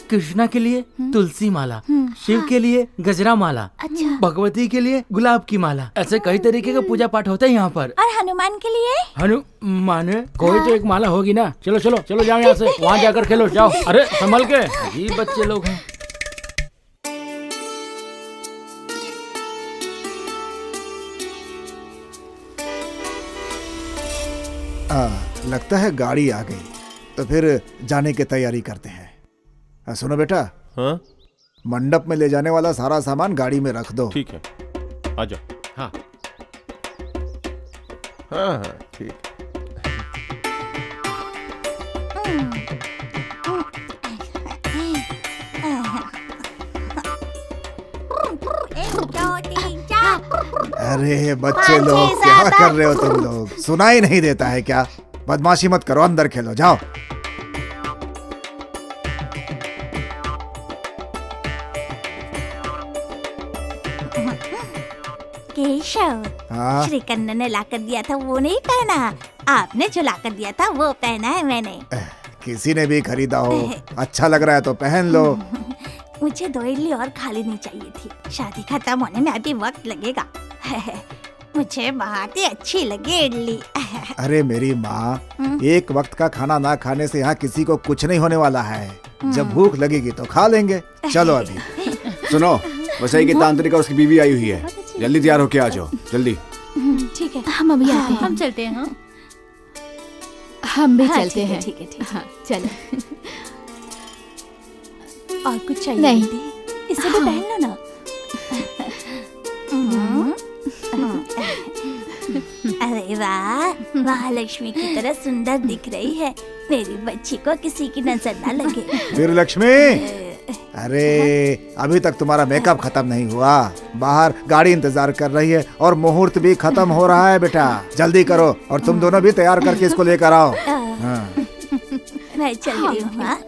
कृष्णा के लिए तुलसी माला, शिव के लिए गजरा माला, अच्छा। भगवती के लिए गुलाब की माला। ऐसे कई तरीके का पूजा पाठ होता है यहाँ पर। और हनुमान के लिए? हनुमान कोई तो एक माला होगी ना। चलो चलो चलो जाओ यहाँ से, वहाँ जाकर खेलो जाओ। अरे संभल के, अजीब बच्चे लोग हैं। लगता है गाड़ी आ गई, तो फिर जाने की तैयारी करते हैं। सुनो बेटा, हाँ मंडप में ले जाने वाला सारा सामान गाड़ी में रख दो। ठीक है, आ जाओ। हाँ हाँ हाँ ठीक। अरे बच्चे लोग, क्या कर रहे हो तुम लोग? सुनाई नहीं देता है क्या? बदमाशी मत करो, अंदर खेलो, जाओ। केशव, हाँ? श्री कन्ना ने लाकर दिया था वो नहीं पहना, आपने जो लाकर दिया था वो पहना है मैंने। किसी ने भी खरीदा हो, अच्छा लग रहा है तो पहन लो। मुझे 2 इडली और खा लेनी चाहिए थी, शादी खत्म होने में अभी वक्त लगेगा। मुझे बहुत ही अच्छी लगी इडली। अरे मेरी माँ, एक वक्त का खाना ना खाने से यहाँ किसी को कुछ नहीं होने वाला है। जब भूख लगेगी तो खा लेंगे। चलो अभी। सुनो, वसई की तांत्रिक और उसकी बीवी आई हुई है, जल्दी तैयार होके आ जाओ, जल्दी। ठीक है, हम अभी आते हैं। हम चलते हैं। हम भी चलते हैं। ठीक है, ठीक है। हाँ चलो। और कुछ चाहिए? नहीं। इसे भी पहन लो ना। अरे वाह, महालक्ष्मी की तरह सुंदर दिख रही है। मेरी बच्ची को किसी की नजर ना लगे। फिर लक्ष्मी, अरे अभी तक तुम्हारा मेकअप खत्म नहीं हुआ। बाहर गाड़ी इंतजार कर रही है और मुहूर्त भी खत्म हो रहा है। बेटा जल्दी करो, और तुम दोनों भी तैयार करके इसको लेकर आओ। हाँ। मैं चल रही हूँ। हाँ?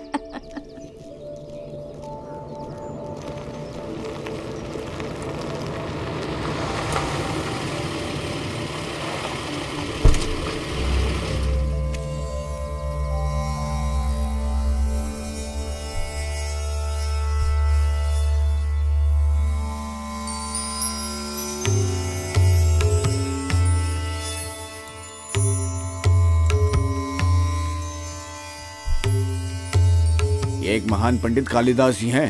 एक महान पंडित कालिदास जी हैं।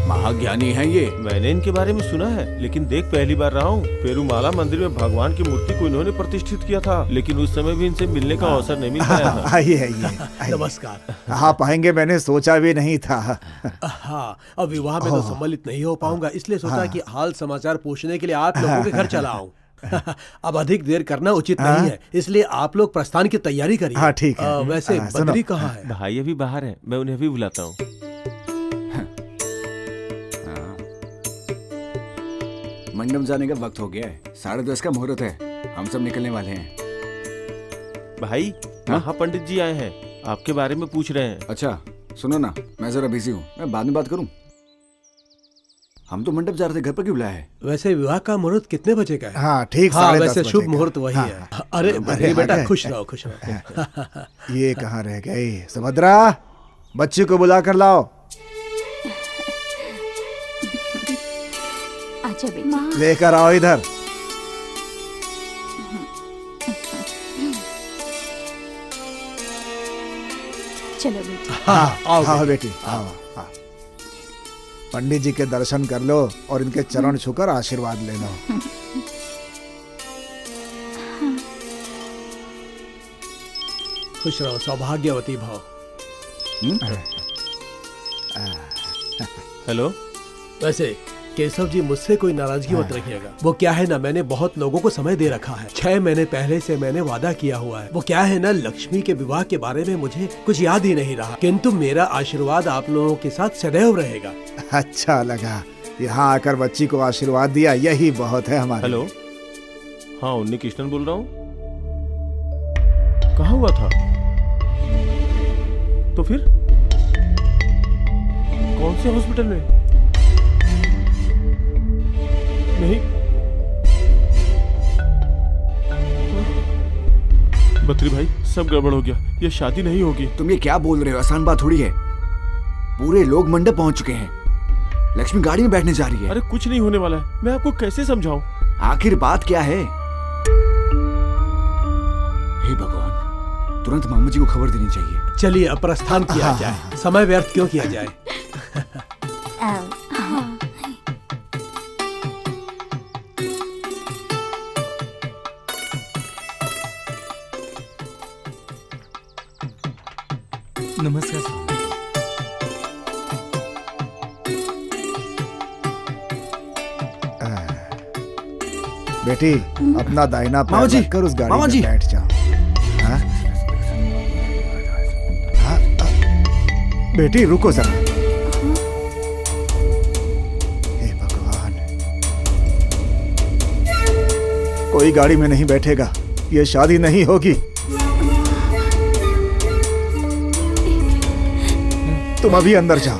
महाज्ञानी हैं ये। मैंने इनके बारे में सुना है, लेकिन देख पहली बार रहा हूँ। पेरुमाला मंदिर में भगवान की मूर्ति को इन्होंने प्रतिष्ठित किया था, लेकिन उस समय भी इनसे मिलने का अवसर नहीं मिल पाया था। आइए आइए। नमस्कार। आप आएंगे मैंने सोचा भी नहीं था। हाँ, अब विवाह में तो सम्मिलित नहीं हो पाऊंगा, इसलिए सोचा कि हाल समाचार पूछने के लिए आप लोगों के घर चला आऊं। अब अधिक देर करना उचित नहीं है, इसलिए आप लोग प्रस्थान की तैयारी करिए। हाँ ठीक है। वैसे बद्री कहाँ है? भाई अभी बाहर है, मैं उन्हें भी बुलाता हूँ। मंडप जाने का वक्त हो गया है, 10:30 का मुहूर्त है, हम सब निकलने वाले हैं। भाई महापंडित जी आए हैं, आपके बारे में पूछ रहे हैं। अच्छा सुनो ना, मैं जरा बिजी हूँ, मैं बाद में बात करूँ। हम तो मंडप जा रहे थे, घर पर क्यों बुलाया है? वैसे विवाह का मुहूर्त कितने बजे का है? हाँ ठीक। हाँ, 10:30 वैसे शुभ बजे का। मुहूर्त वही हाँ। है। अरे बद्री बेटा, खुश रहो खुश रहो। ये कहाँ रह गई? सुभद्रा, बच्ची को बुला कर लाओ। अच्छा बेटी। लेकर आओ इधर। चलो बेटी। हाँ आओ आओ बेटी, आओ। हाँ। पंडित जी के दर्शन कर लो और इनके चरण छूकर आशीर्वाद ले लो। खुश रहो, सौभाग्यवती भव। हेलो। वैसे केशव जी मुझसे कोई नाराजगी मत रखिएगा। वो क्या है ना, मैंने बहुत लोगों को समय दे रखा है। 6 महीने पहले से मैंने वादा किया हुआ है। वो क्या है ना, लक्ष्मी के विवाह के बारे में मुझे कुछ याद ही नहीं रहा, किंतु मेरा आशीर्वाद आप लोगों के साथ सदैव रहेगा। अच्छा लगा, यहाँ आकर बच्ची को आशीर्वाद दिया, यही बहुत है हमारे। हेलो, हाँ उन्नी कृष्णन बोल रहा हूँ। कहाँ हुआ था? तो फिर कौन से हॉस्पिटल में? नहीं, बत्री भाई सब गड़बड़ हो गया, ये शादी नहीं होगी। तुम ये क्या बोल रहे हो? आसान बात थोड़ी है। पूरे लोग मंडप पहुंच चुके हैं, लक्ष्मी गाड़ी में बैठने जा रही है। अरे कुछ नहीं होने वाला है, मैं आपको कैसे समझाऊं? आखिर बात क्या है? हे भगवान, तुरंत मामा जी को खबर देनी चाहिए। चलिए अब प्रस्थान किया जाए, समय व्यर्थ क्यों किया जाए। नमस्कार स्वामी। बेटी अपना दाहिना मामा पैर जी, रखकर उस गाड़ी मामा में जी। बैठ जाओ। हाँ? हाँ, बेटी रुको जरा। हे भगवान, कोई गाड़ी में नहीं बैठेगा, ये शादी नहीं होगी। तुम अभी अंदर जाओ,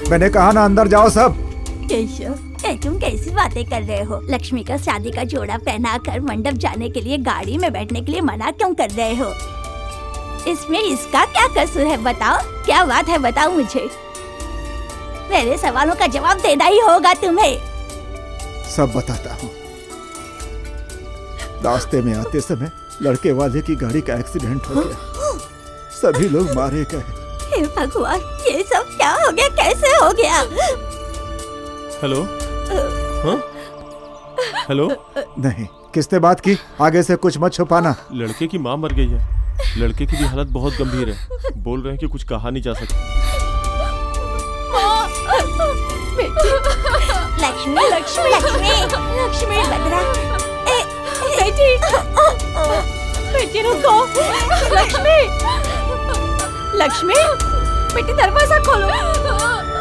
मैंने कहा ना अंदर जाओ सब। केशव, तुम कैसी बातें कर रहे हो? लक्ष्मी का शादी का जोड़ा पहनाकर मंडप जाने के लिए गाड़ी में बैठने के लिए मना क्यों कर रहे हो? इसमें इसका क्या कसूर है? बताओ, क्या बात है, बताओ मुझे। मेरे सवालों का जवाब देना ही होगा तुम्हें। सब बताता हूँ। रास्ते में आते समय लड़के वाले की गाड़ी का एक्सीडेंट हो गया, सभी लोग मारे गए। हे भगवान, ये सब क्या हो गया, कैसे हो गया? हेलो, हाँ? हेलो, नहीं, किसने बात की? आगे से कुछ मत छुपाना। लड़के की माँ मर गई है, लड़के की भी हालत बहुत गंभीर है, बोल रहे हैं कि कुछ कहा नहीं जा सकता। लक्ष्मी, लक्ष्मी, लक्ष्मी, लक्ष्मी, बद्रा, बेटी, बेटी रुको, लक्ष्मी, लक्ष्मी, बेटी दरवाजा खोलो,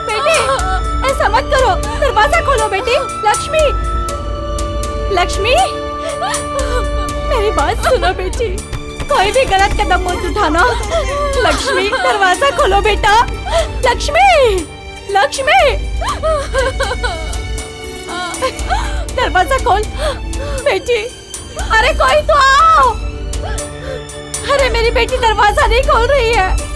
बेटी ऐसा मत करो, दरवाजा खोलो बेटी, लक्ष्मी, लक्ष्मी, मेरी बात सुनो बेटी, कोई भी गलत कदम मत उठाना। लक्ष्मी दरवाजा खोलो बेटा, लक्ष्मी, लक्ष्मी, दरवाजा खोल बेटी, अरे कोई तो आओ। अरे मेरी बेटी दरवाजा नहीं खोल रही है।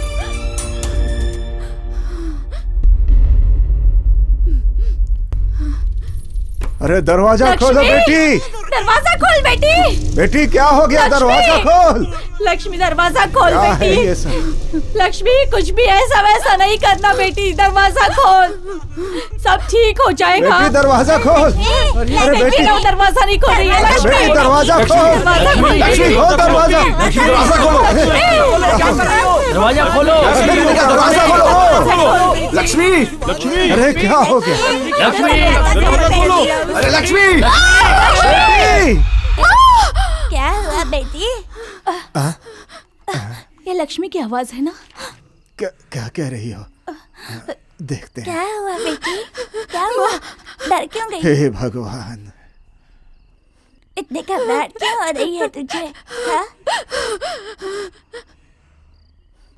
अरे दरवाजा खोलो बेटी, दरवाजा खोल बेटी, बेटी क्या हो गया? लक्ष्मी! दरवाजा खोल। लक्ष्मी दरवाजा खोल क्या है बेटी, ये सब? लक्ष्मी कुछ भी ऐसा वैसा नहीं करना बेटी, दरवाजा खोल, सब ठीक हो जाएगा। बेटी दरवाजा खोल। अरे बेटी, वो दरवाजा नहीं खोल रही है। लक्ष्मी बेटी दरवाजा खोल। दरवाजा खोल लक्ष्मी खोल दरवाजा। दरवाजा खोलो। दरवाजा खोलो। दरवाजा खोलो। लक्ष्मी, लक्ष्मी, अरे क्या हो गया? लक्ष्मी, दरवाजा खोलो। अरे लक्ष्मी, बेटी! क्या हुआ बेटी? ये लक्ष्मी की आवाज है ना? क्या क्या कह रही हो? देखते हैं। क्या हुआ बेटी, क्या हुआ? डर क्यों गई? हे भगवान, इतनी घबराहट क्यों हो रही है तुझे? हाँ?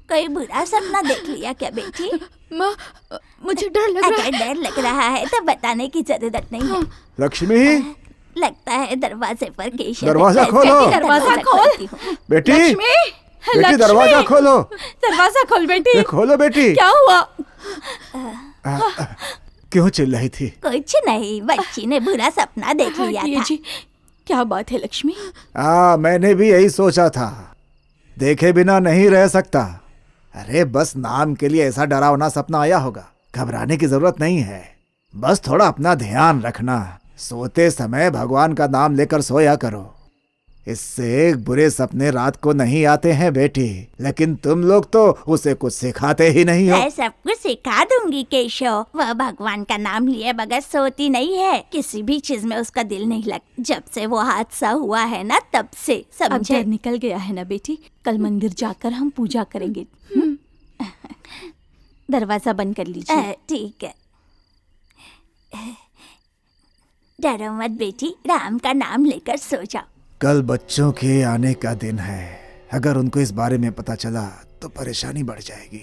कोई बुरा सपना देख लिया क्या बेटी? माँ, मुझे डर लग रहा है। अगर डर लग रहा है तो बताने की जरूरत नहीं है। लक्ष्मी, लगता है दरवाजे पर केशव दरवाजा है। खोलो। दरवाजा खोल बेटी, लक्ष्मी, बेटी लक्ष्मी! दरवाजा खोलो। दरवाजा खोल बेटी। ये खोलो बेटी। क्या हुआ? क्यों चिल्लाई थी? कुछ नहीं, बच्ची ने बुरा सपना देख लिया था। जी, क्या बात है लक्ष्मी? मैंने भी यही सोचा था, देखे बिना नहीं रह सकता। अरे बस नाम के लिए ऐसा डरावना सपना आया होगा, घबराने की जरूरत नहीं है। बस थोड़ा अपना ध्यान रखना, सोते समय भगवान का नाम लेकर सोया करो। इससे बुरे सपने रात को नहीं आते हैं बेटी, लेकिन तुम लोग तो उसे कुछ सिखाते ही नहीं हो। मैं सब कुछ सिखा दूंगी केशव। वह भगवान का नाम लिए बगैर सोती नहीं है। किसी भी चीज में उसका दिल नहीं लगता। जब से वो हादसा हुआ है ना, तब से अब समझे। डर निकल गया है ना बेटी। कल मंदिर जाकर हम पूजा करेंगे। दरवाजा बंद कर लीजिए। ठीक है। डरो मत बेटी, राम का नाम लेकर सो जाओ। कल बच्चों के आने का दिन है। अगर उनको इस बारे में पता चला तो परेशानी बढ़ जाएगी।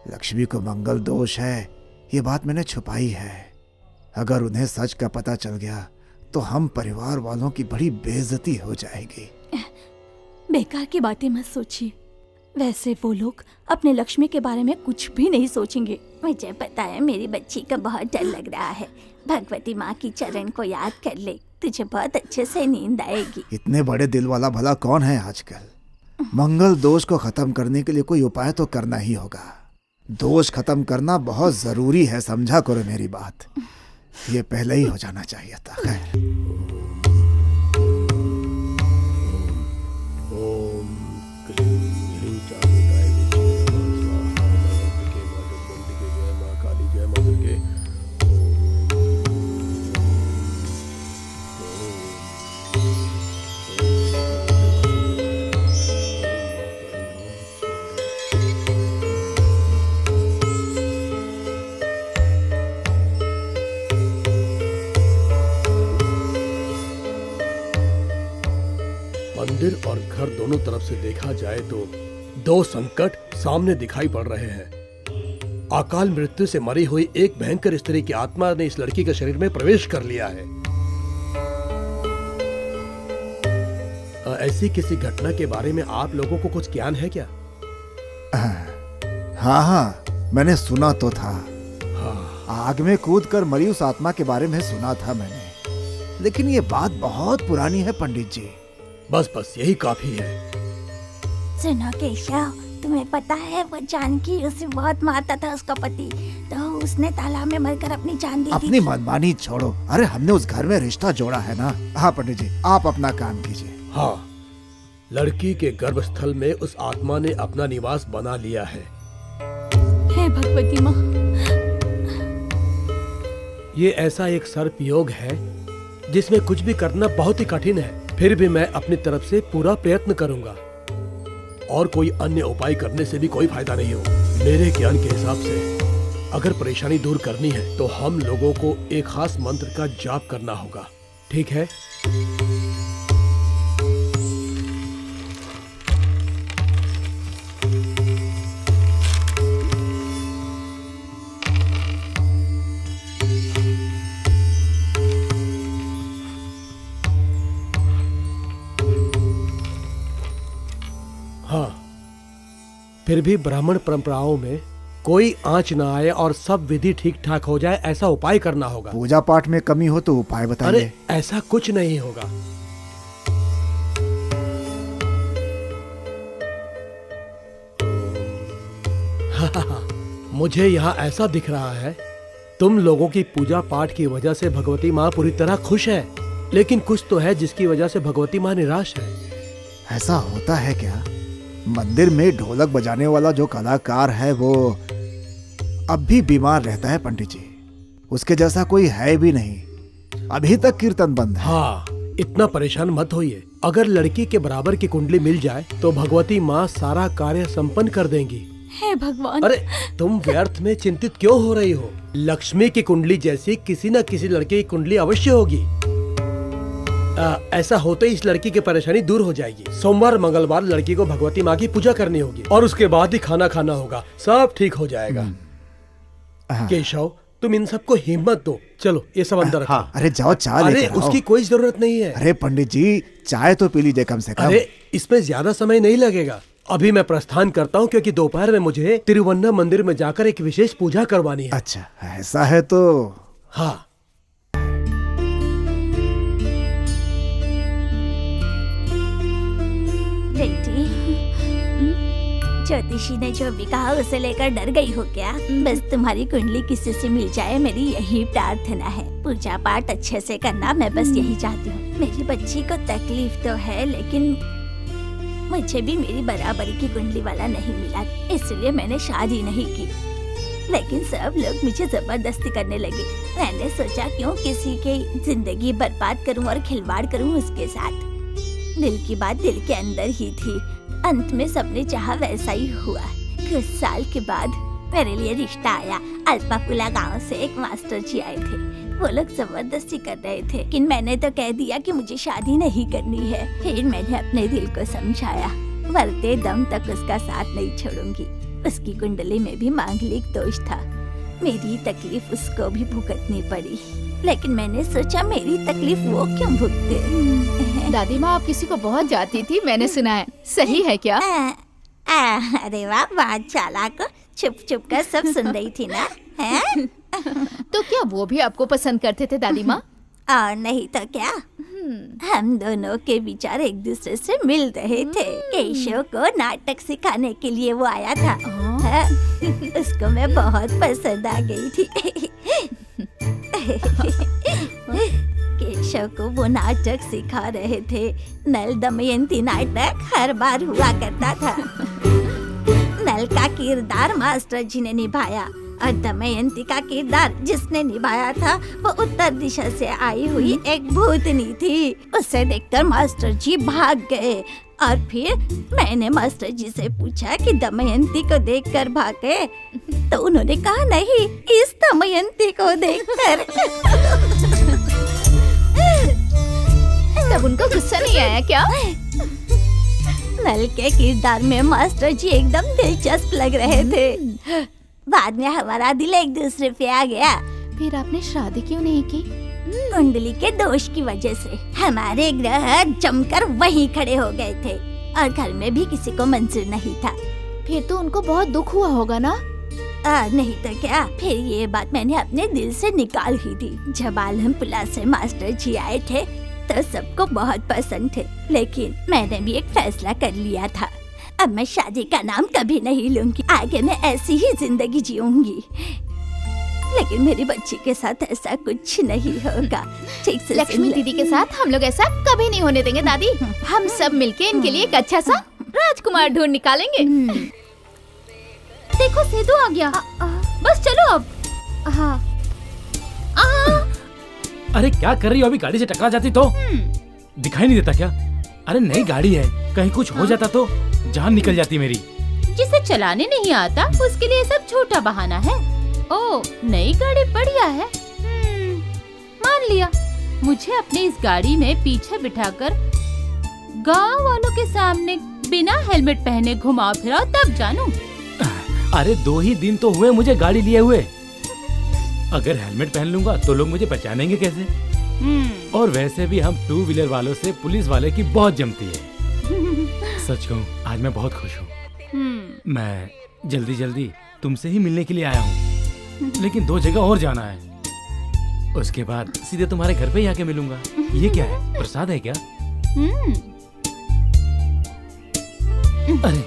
लक्ष्मी को मंगल दोष है, ये बात मैंने छुपाई है। अगर उन्हें सच का पता चल गया तो हम परिवार वालों की बड़ी बेइज्जती हो जाएगी। बेकार की बातें मत सोचिए। वैसे वो लोग अपने लक्ष्मी के बारे में कुछ भी नहीं सोचेंगे। मुझे पता है मेरी बच्ची को बहुत डर लग रहा है। भगवती माँ की चरण को याद कर ले, तुझे बहुत अच्छे से नींद आएगी। इतने बड़े दिल वाला भला कौन है आजकल। मंगल दोष को खत्म करने के लिए कोई उपाय तो करना ही होगा। दोष खत्म करना बहुत जरूरी है, समझा करो मेरी बात। ये पहले ही हो जाना चाहिए था। मंदिर और घर दोनों तरफ से देखा जाए तो दो संकट सामने दिखाई पड़ रहे हैं। अकाल मृत्यु से मरी हुई एक भयंकर स्त्री की आत्मा ने इस लड़की के शरीर में प्रवेश कर लिया है। ऐसी किसी घटना के बारे में आप लोगों को कुछ ज्ञान है क्या? हाँ, मैंने सुना तो था। हाँ। आग में कूदकर मरी उस आत्मा के बारे में सुना था मैंने, लेकिन ये बात बहुत पुरानी है पंडित जी। बस यही काफी है। सुनो केशव, तुम्हें पता है वो जानकी उसे बहुत मारता था उसका पति, तो उसने तालाब में मरकर अपनी जान दी थी। अपनी मनमानी छोड़ो। अरे हमने उस घर में रिश्ता जोड़ा है ना। हाँ पंडित जी, आप अपना काम कीजिए। हाँ, लड़की के गर्भस्थल में उस आत्मा ने अपना निवास बना लिया है। हे भगवती माँ, ये ऐसा एक सर्प योग है जिसमें कुछ भी करना बहुत ही कठिन है। फिर भी मैं अपनी तरफ से पूरा प्रयत्न करूंगा और कोई अन्य उपाय करने से भी कोई फायदा नहीं हो। मेरे ज्ञान के हिसाब से अगर परेशानी दूर करनी है तो हम लोगों को एक खास मंत्र का जाप करना होगा। ठीक है? हाँ, फिर भी ब्राह्मण परंपराओं में कोई आंच ना आए और सब विधि ठीक ठाक हो जाए, ऐसा उपाय करना होगा। पूजा पाठ में कमी हो तो उपाय बताइए। अरे ऐसा कुछ नहीं होगा। मुझे यहाँ ऐसा दिख रहा है तुम लोगों की पूजा पाठ की वजह से भगवती माँ पूरी तरह खुश है, लेकिन कुछ तो है जिसकी वजह से भगवती माँ निराश है। ऐसा होता है क्या? मंदिर में ढोलक बजाने वाला जो कलाकार है वो अब भी बीमार रहता है पंडित जी। उसके जैसा कोई है भी नहीं। अभी तक कीर्तन बंद है। हाँ, इतना परेशान मत होइए। अगर लड़की के बराबर की कुंडली मिल जाए तो भगवती माँ सारा कार्य संपन्न कर देंगी। हे भगवान। अरे तुम व्यर्थ में चिंतित क्यों हो रही हो? लक्ष्मी की कुंडली जैसी किसी न किसी लड़के की कुंडली अवश्य होगी। ऐसा होते ही इस लड़की की परेशानी दूर हो जाएगी। सोमवार मंगलवार लड़की को भगवती माँ की पूजा करनी होगी और उसके बाद ही खाना खाना होगा। सब ठीक हो जाएगा। केशव, तुम इन सबको हिम्मत दो। चलो ये सब अंदर रखो। अरे जाओ चाय अरे लेकर आओ। उसकी कोई जरूरत नहीं है। अरे पंडित जी, चाय तो पी लीजिए कम से कम। अरे इसमें ज्यादा समय नहीं लगेगा। अभी मैं प्रस्थान करता हूँ क्योंकि दोपहर में मुझे तिरुवन्ना मंदिर में जाकर एक विशेष पूजा करवानी है। अच्छा ऐसा है तो हाँ। बेटी, ज्योतिषी ने जो भी कहा उसे लेकर डर गई हो क्या? बस तुम्हारी कुंडली किसी से मिल जाए, मेरी यही प्रार्थना है। पूजा पाठ अच्छे से करना, मैं बस यही चाहती हूँ। मेरी बच्ची को तकलीफ तो है, लेकिन मुझे भी मेरी बराबरी की कुंडली वाला नहीं मिला, इसलिए मैंने शादी नहीं की। लेकिन सब लोग मुझे जबरदस्ती करने लगे। मैंने सोचा क्यों किसी की जिंदगी बर्बाद करूं और खिलवाड़ करूं उसके साथ। दिल की बात दिल के अंदर ही थी। अंत में सबने चाहा वैसा ही हुआ। कुछ साल के बाद मेरे लिए रिश्ता आया। अल्पापुला गांव से एक मास्टर जी आए थे। वो लोग जबरदस्ती कर रहे थे, लेकिन मैंने तो कह दिया कि मुझे शादी नहीं करनी है। फिर मैंने अपने दिल को समझाया, मरते दम तक उसका साथ नहीं छोड़ूंगी। उसकी कुंडली में भी मांगलिक दोष था। मेरी तकलीफ उसको भी भुगतनी पड़ी, लेकिन मैंने सोचा मेरी तकलीफ वो क्यों भुगते। दादी माँ, आप किसी को बहुत जाती थी, मैंने सुना है, सही है क्या? अरे वाह, बहुत चालाक हो। छुप छुप कर सब सुन रही थी ना, हैं? तो क्या वो भी आपको पसंद करते थे दादी माँ? और नहीं तो क्या, हम दोनों के विचार एक दूसरे से मिल रहे थे। केशव को नाटक सिखाने के लिए वो आया था। हाँ, उसको मैं बहुत पसंद आ गई थी। केशव को वो नाटक सिखा रहे थे। नल दमयंती नाटक हर बार हुआ करता था। नल का किरदार मास्टर जी ने निभाया और दमयंती का किरदार जिसने निभाया था वो उत्तर दिशा से आई हुई एक भूतनी थी। उसे देखकर मास्टर जी भाग गए और फिर मैंने मास्टर जी से पूछा कि दमयंती को देखकर भागे, तो उन्होंने कहा नहीं, इस दमयंती को देखकर। तब उनको गुस्सा नहीं आया क्या? नल के किरदार में मास्टर जी एकदम दिलचस्प लग रहे थे। बाद में हमारा दिल एक दूसरे पे आ गया। फिर आपने शादी क्यों नहीं की? कुंडली के दोष की वजह से हमारे ग्रह जमकर वहीं खड़े हो गए थे और घर में भी किसी को मंजूर नहीं था। फिर तो उनको बहुत दुख हुआ होगा ना? नहीं तो क्या, फिर ये बात मैंने अपने दिल से निकाल ही दी। जब आलमपुला से मास्टर जी आए थे तो सबको बहुत पसंद थे, लेकिन मैंने भी एक फैसला कर लिया था। अब मैं शादी का नाम कभी नहीं लूंगी। आगे मैं ऐसी ही जिंदगी जीऊंगी, लेकिन मेरी बच्ची के साथ ऐसा कुछ नहीं होगा। ठीक से लक्ष्मी दीदी के साथ हम लोग ऐसा कभी नहीं होने देंगे दादी। हम सब मिलके इनके लिए एक अच्छा सा राजकुमार ढूंढ निकालेंगे। देखो सेदू आ गया। बस चलो अब। हाँ। अरे क्या कर रही हो? अभी गाड़ी से टकरा जाती तो दिखाई नहीं देता क्या? अरे नई गाड़ी है, कहीं कुछ हो जाता तो जान निकल जाती मेरी। जिसे चलाने नहीं आता उसके लिए सब छोटा बहाना है। ओ, नई गाड़ी बढ़िया है। मान लिया। मुझे अपनी इस गाड़ी में पीछे बिठाकर गांव वालों के सामने बिना हेलमेट पहने घुमा फिराओ तब जानू। अरे 2 ही दिन तो हुए मुझे गाड़ी लिए हुए। अगर हेलमेट पहन लूंगा तो लोग मुझे पहचानेंगे कैसे? और वैसे भी हम 2 व्हीलर वालों से पुलिस वाले की बहुत जमती है। सच कहूँ आज मैं बहुत खुश हूँ। मैं जल्दी जल्दी तुमसे ही मिलने के लिए आया हूँ, लेकिन 2 जगह और जाना है। उसके बाद सीधे तुम्हारे घर पे ही आके मिलूंगा। ये क्या है, प्रसाद है क्या? अरे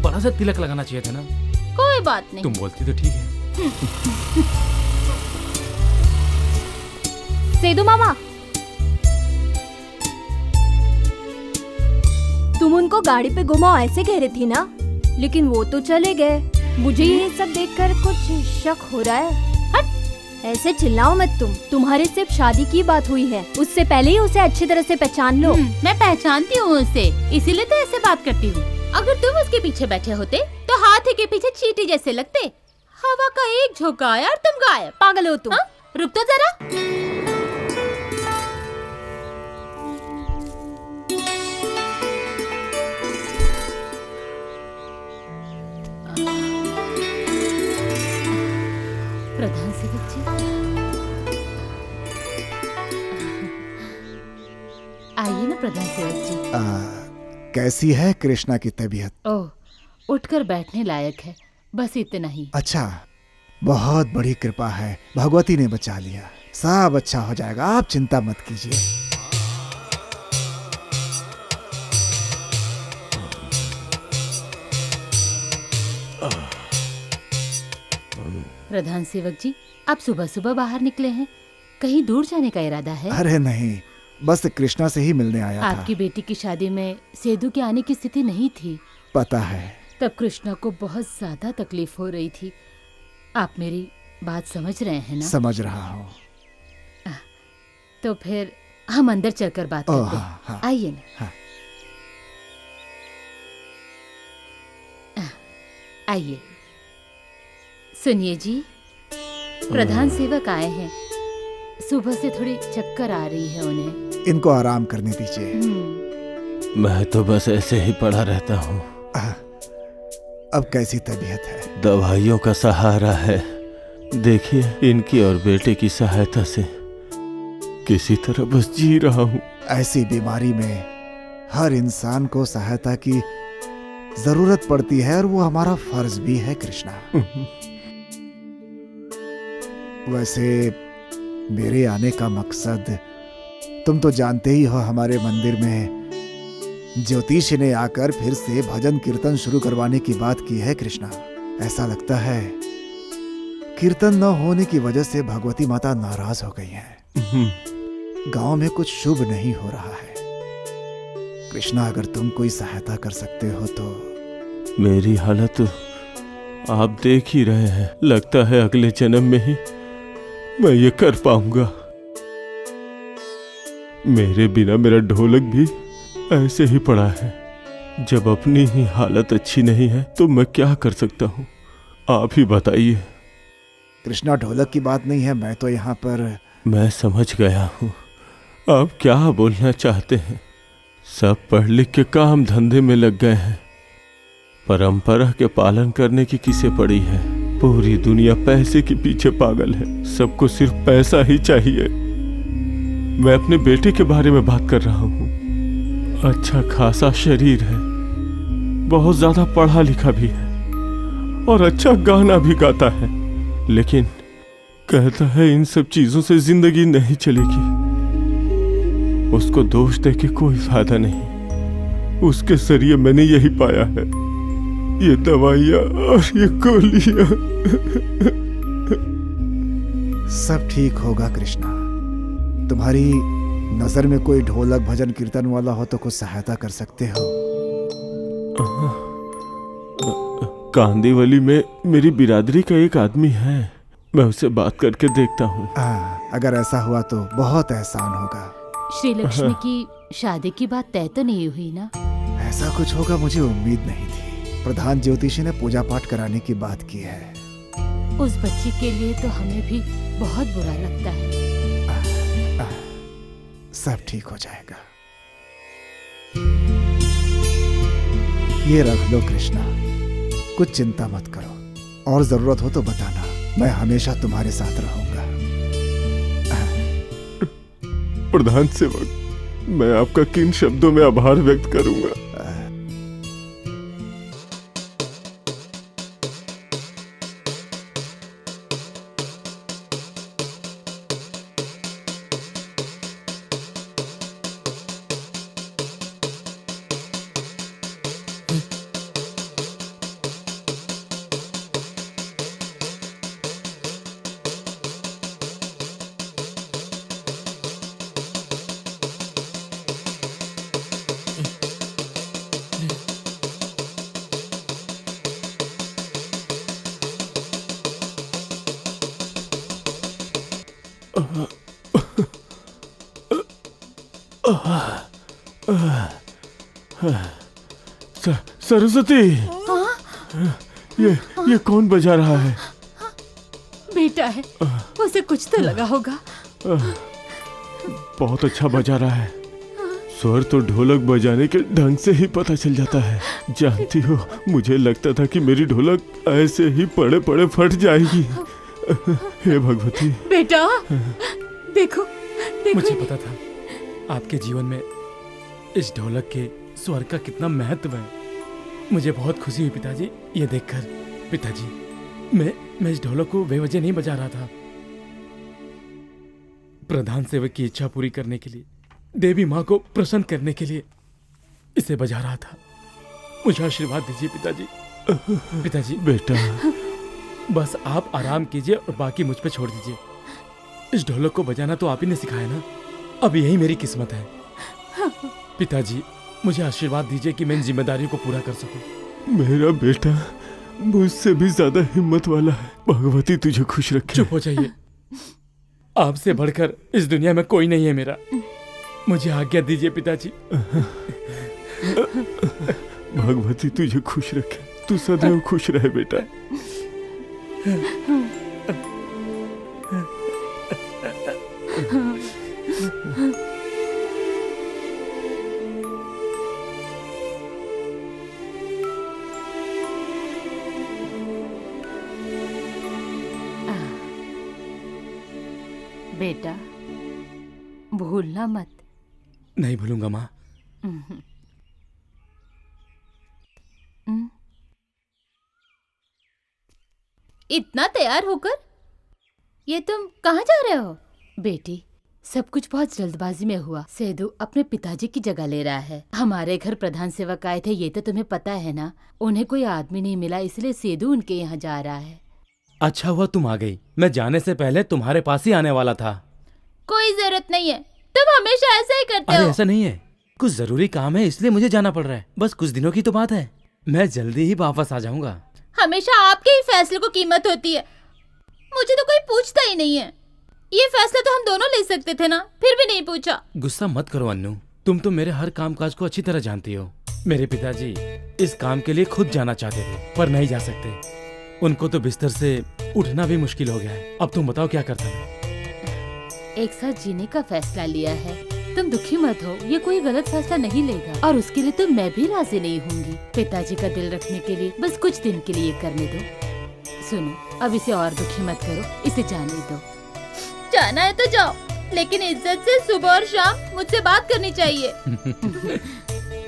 बड़ा सा तिलक लगाना चाहिए था ना। कोई बात नहीं। तुम बोलती तो ठीक है। सेदू मामा, तुम उनको गाड़ी पे घुमाओ ऐसे कह रही थी ना, लेकिन वो तो चले गए। मुझे ये सब देखकर कुछ शक हो रहा है। हट, ऐसे चिल्लाओ मत तुम। तुम्हारे सिर्फ शादी की बात हुई है, उससे पहले ही उसे अच्छी तरह से पहचान लो। मैं पहचानती हूँ उसे, इसीलिए तो ऐसे बात करती हूँ। अगर तुम उसके पीछे बैठे होते तो हाथी के पीछे चींटी जैसे लगते। हवा का एक झोंका आया और तुम गायब। पागल हो तुम। रुक तो जरा। प्रधान सेवक जी, आइए ना प्रधान सेवक जी। कैसी है कृष्णा की तबीयत? ओह, उठकर बैठने लायक है, बस इतना ही। अच्छा, बहुत बड़ी कृपा है, भगवती ने बचा लिया। सब अच्छा हो जाएगा, आप चिंता मत कीजिए। प्रधान सेवक जी, आप सुबह सुबह बाहर निकले हैं, कहीं दूर जाने का इरादा है? अरे नहीं, बस कृष्णा से ही मिलने आया था। आपकी बेटी की शादी में सेदू के आने की स्थिति नहीं थी। पता है। तब कृष्णा को बहुत ज्यादा तकलीफ हो रही थी। आप मेरी बात समझ रहे हैं ना? समझ रहा हूँ। तो फिर हम अंदर चलकर बात करते हाँ, हाँ। हैं। आइए ना। हाँ। आइए। सुनिए जी, प्रधान सेवक आए हैं। सुबह से थोड़ी चक्कर आ रही है उन्हें। इनको आराम करने दीजिए। मैं तो बस ऐसे ही पड़ा रहता हूँ। अब कैसी तबीयत है? दवाइयों का सहारा है। देखिए, इनकी और बेटे की सहायता से किसी तरह बस जी रहा हूँ। ऐसी बीमारी में हर इंसान को सहायता की जरूरत पड़ती है और वो हमारा फर्ज भी है कृष्णा। वैसे मेरे आने का मकसद तुम तो जानते ही हो। हमारे मंदिर में ज्योतिषी ने आकर फिर से भजन कीर्तन शुरू करवाने की बात की है कृष्णा। ऐसा लगता है कीर्तन न होने की वजह से भगवती माता नाराज हो गई हैं। गांव में कुछ शुभ नहीं हो रहा है। कृष्णा, अगर तुम कोई सहायता कर सकते हो तो। मेरी हालत आप देख ही रहे हैं। लगता है अगले जन्म में ही मैं ये कर पाऊंगा। मेरे बिना मेरा ढोलक भी ऐसे ही पड़ा है। जब अपनी ही हालत अच्छी नहीं है तो मैं क्या कर सकता हूँ? आप ही बताइए। कृष्णा, ढोलक की बात नहीं है, मैं तो यहाँ पर। मैं समझ गया हूँ आप क्या बोलना चाहते हैं। सब पढ़ लिख के काम धंधे में लग गए हैं। परंपरा के पालन करने की किसे पड़ी है? पूरी दुनिया पैसे के पीछे पागल है। सबको सिर्फ पैसा ही चाहिए। मैं अपने बेटे के बारे में बात कर रहा हूँ। अच्छा खासा शरीर है, बहुत ज्यादा पढ़ा लिखा भी है और अच्छा गाना भी गाता है, लेकिन कहता है इन सब चीजों से जिंदगी नहीं चलेगी। उसको दोष दे के कोई फायदा नहीं। उसके जरिए मैंने यही पाया है, ये दवाइयाँ और ये गोलियाँ। सब ठीक होगा कृष्णा। तुम्हारी नजर में कोई ढोलक भजन कीर्तन वाला हो तो कुछ सहायता कर सकते हो। कांदीवली में मेरी बिरादरी का एक आदमी है, मैं उससे बात करके देखता हूँ। अगर ऐसा हुआ तो बहुत एहसान होगा। श्री लक्ष्मी की शादी की बात तय तो नहीं हुई ना? ऐसा कुछ होगा मुझे उम्मीद नहीं थी। प्रधान ज्योतिषी ने पूजा पाठ कराने की बात की है। उस बच्ची के लिए तो हमें भी बहुत बुरा लगता है। सब ठीक हो जाएगा। ये रख लो कृष्णा, कुछ चिंता मत करो और जरूरत हो तो बताना, मैं हमेशा तुम्हारे साथ रहूंगा। प्रधान सेवक, मैं आपका किन शब्दों में आभार व्यक्त करूंगा। सरस्वती, ये कौन बजा रहा है? बेटा है, उसे कुछ तो लगा होगा। बहुत अच्छा बजा रहा है। स्वर तो ढोलक बजाने के ढंग से ही पता चल जाता है। जानती हो, मुझे लगता था कि मेरी ढोलक ऐसे ही पड़े पड़े फट जाएगी। हे भगवती। बेटा, देखो, देखो। मुझे पता था आपके जीवन में इस ढोलक के स्वर का कितना महत्व है। मुझे बहुत खुशी हुई पिताजी ये देखकर। पिताजी, मैं इस ढोलक को बेवजह नहीं बजा रहा था। प्रधान सेवक की इच्छा पूरी करने के लिए, देवी माँ को प्रसन्न करने के लिए इसे बजा रहा था। मुझे आशीर्वाद दीजिए पिताजी। पिताजी, बेटा, बस आप आराम कीजिए और बाकी मुझ पे छोड़ दीजिए। इस ढोलक को बजाना तो आप ही ने सिखाया ना। अब यही मेरी किस्मत है। पिताजी, मुझे आशीर्वाद दीजिए कि मैं इन जिम्मेदारियों को पूरा कर सकूं। मेरा बेटा मुझसे भी ज्यादा हिम्मत वाला है। भगवती तुझे खुश रखे। चुप हो जाइए। आपसे बढ़कर इस दुनिया में कोई नहीं है मेरा। मुझे आज्ञा दीजिए पिताजी। भगवती तुझे खुश रखे। तू सदैव खुश रहे बेटा। बेटा भूलना मत। नहीं भूलूंगा माँ। इतना तैयार होकर ये तुम कहाँ जा रहे हो? बेटी, सब कुछ बहुत जल्दबाजी में हुआ। सेदू अपने पिताजी की जगह ले रहा है। हमारे घर प्रधान सेवक आए थे, ये तो तुम्हें पता है ना। उन्हें कोई आदमी नहीं मिला, इसलिए सेदू उनके यहाँ जा रहा है। अच्छा हुआ तुम आ गई। मैं जाने से पहले तुम्हारे पास ही आने वाला था। कोई जरूरत नहीं है, तुम हमेशा ऐसा ही करते अरे हो। ऐसा नहीं है, कुछ जरूरी काम है इसलिए मुझे जाना पड़ रहा है। बस कुछ दिनों की तो बात है, मैं जल्दी ही वापस आ जाऊंगा। हमेशा आपके ही फैसले को कीमत होती है, मुझे तो कोई पूछता ही नहीं है। ये फैसला तो हम दोनों ले सकते थे ना, फिर भी नहीं पूछा। गुस्सा मत करो अन्नू, तुम तो मेरे हर कामकाज को अच्छी तरह जानती हो। मेरे पिताजी इस काम के लिए खुद जाना चाहते थे पर नहीं जा सकते। उनको तो बिस्तर से उठना भी मुश्किल हो गया है। अब तुम बताओ क्या करता मैं? एक साथ जीने का फैसला लिया है, तुम दुखी मत हो। ये कोई गलत फैसला नहीं लेगा और उसके लिए तो मैं भी राजी नहीं होंगी। पिताजी का दिल रखने के लिए बस कुछ दिन के लिए करने दो। सुनो, अब इसे और दुखी मत करो, इसे जाने दो। जाना है तो जाओ, लेकिन इज्जत से सुबह और शाम मुझसे बात करनी चाहिए।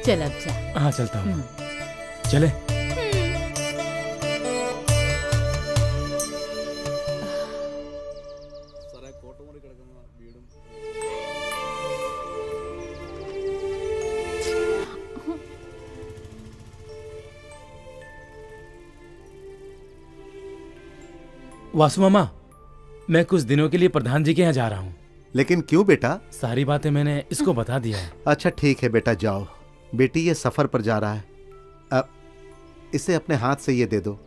चल अब जा। हाँ चलता हूँ। चले। वासु मामा, मैं कुछ दिनों के लिए प्रधान जी के यहाँ जा रहा हूँ। लेकिन क्यों बेटा? सारी बातें मैंने इसको बता दिया है। अच्छा ठीक है बेटा, जाओ। बेटी ये सफर पर जा रहा है, अब इसे अपने हाथ से ये दे दो।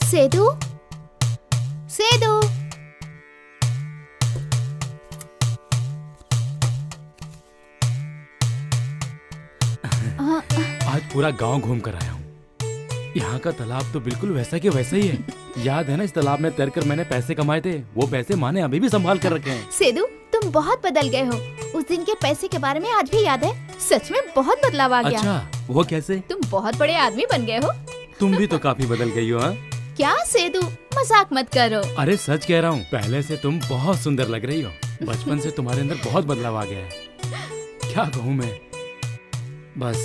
सेदू, सेदू, आज पूरा गांव घूम कर आया हूँ। यहाँ का तालाब तो बिल्कुल वैसा के वैसा ही है। याद है ना, इस तालाब में तैरकर मैंने पैसे कमाए थे। वो पैसे माँ ने अभी भी संभाल कर रखे हैं। सेदू, तुम बहुत बदल गए हो। उस दिन के पैसे के बारे में आज भी याद है? सच में बहुत बदलाव आ गया। अच्छा, वो कैसे? तुम बहुत बड़े आदमी बन गए हो। तुम भी तो काफी बदल गई हो। हाँ? क्या सेदू, मजाक मत करो। अरे सच कह रहा हूँ, पहले से तुम बहुत सुंदर लग रही हो। बचपन से तुम्हारे अंदर बहुत बदलाव आ गया है। क्या कहूँ मैं, बस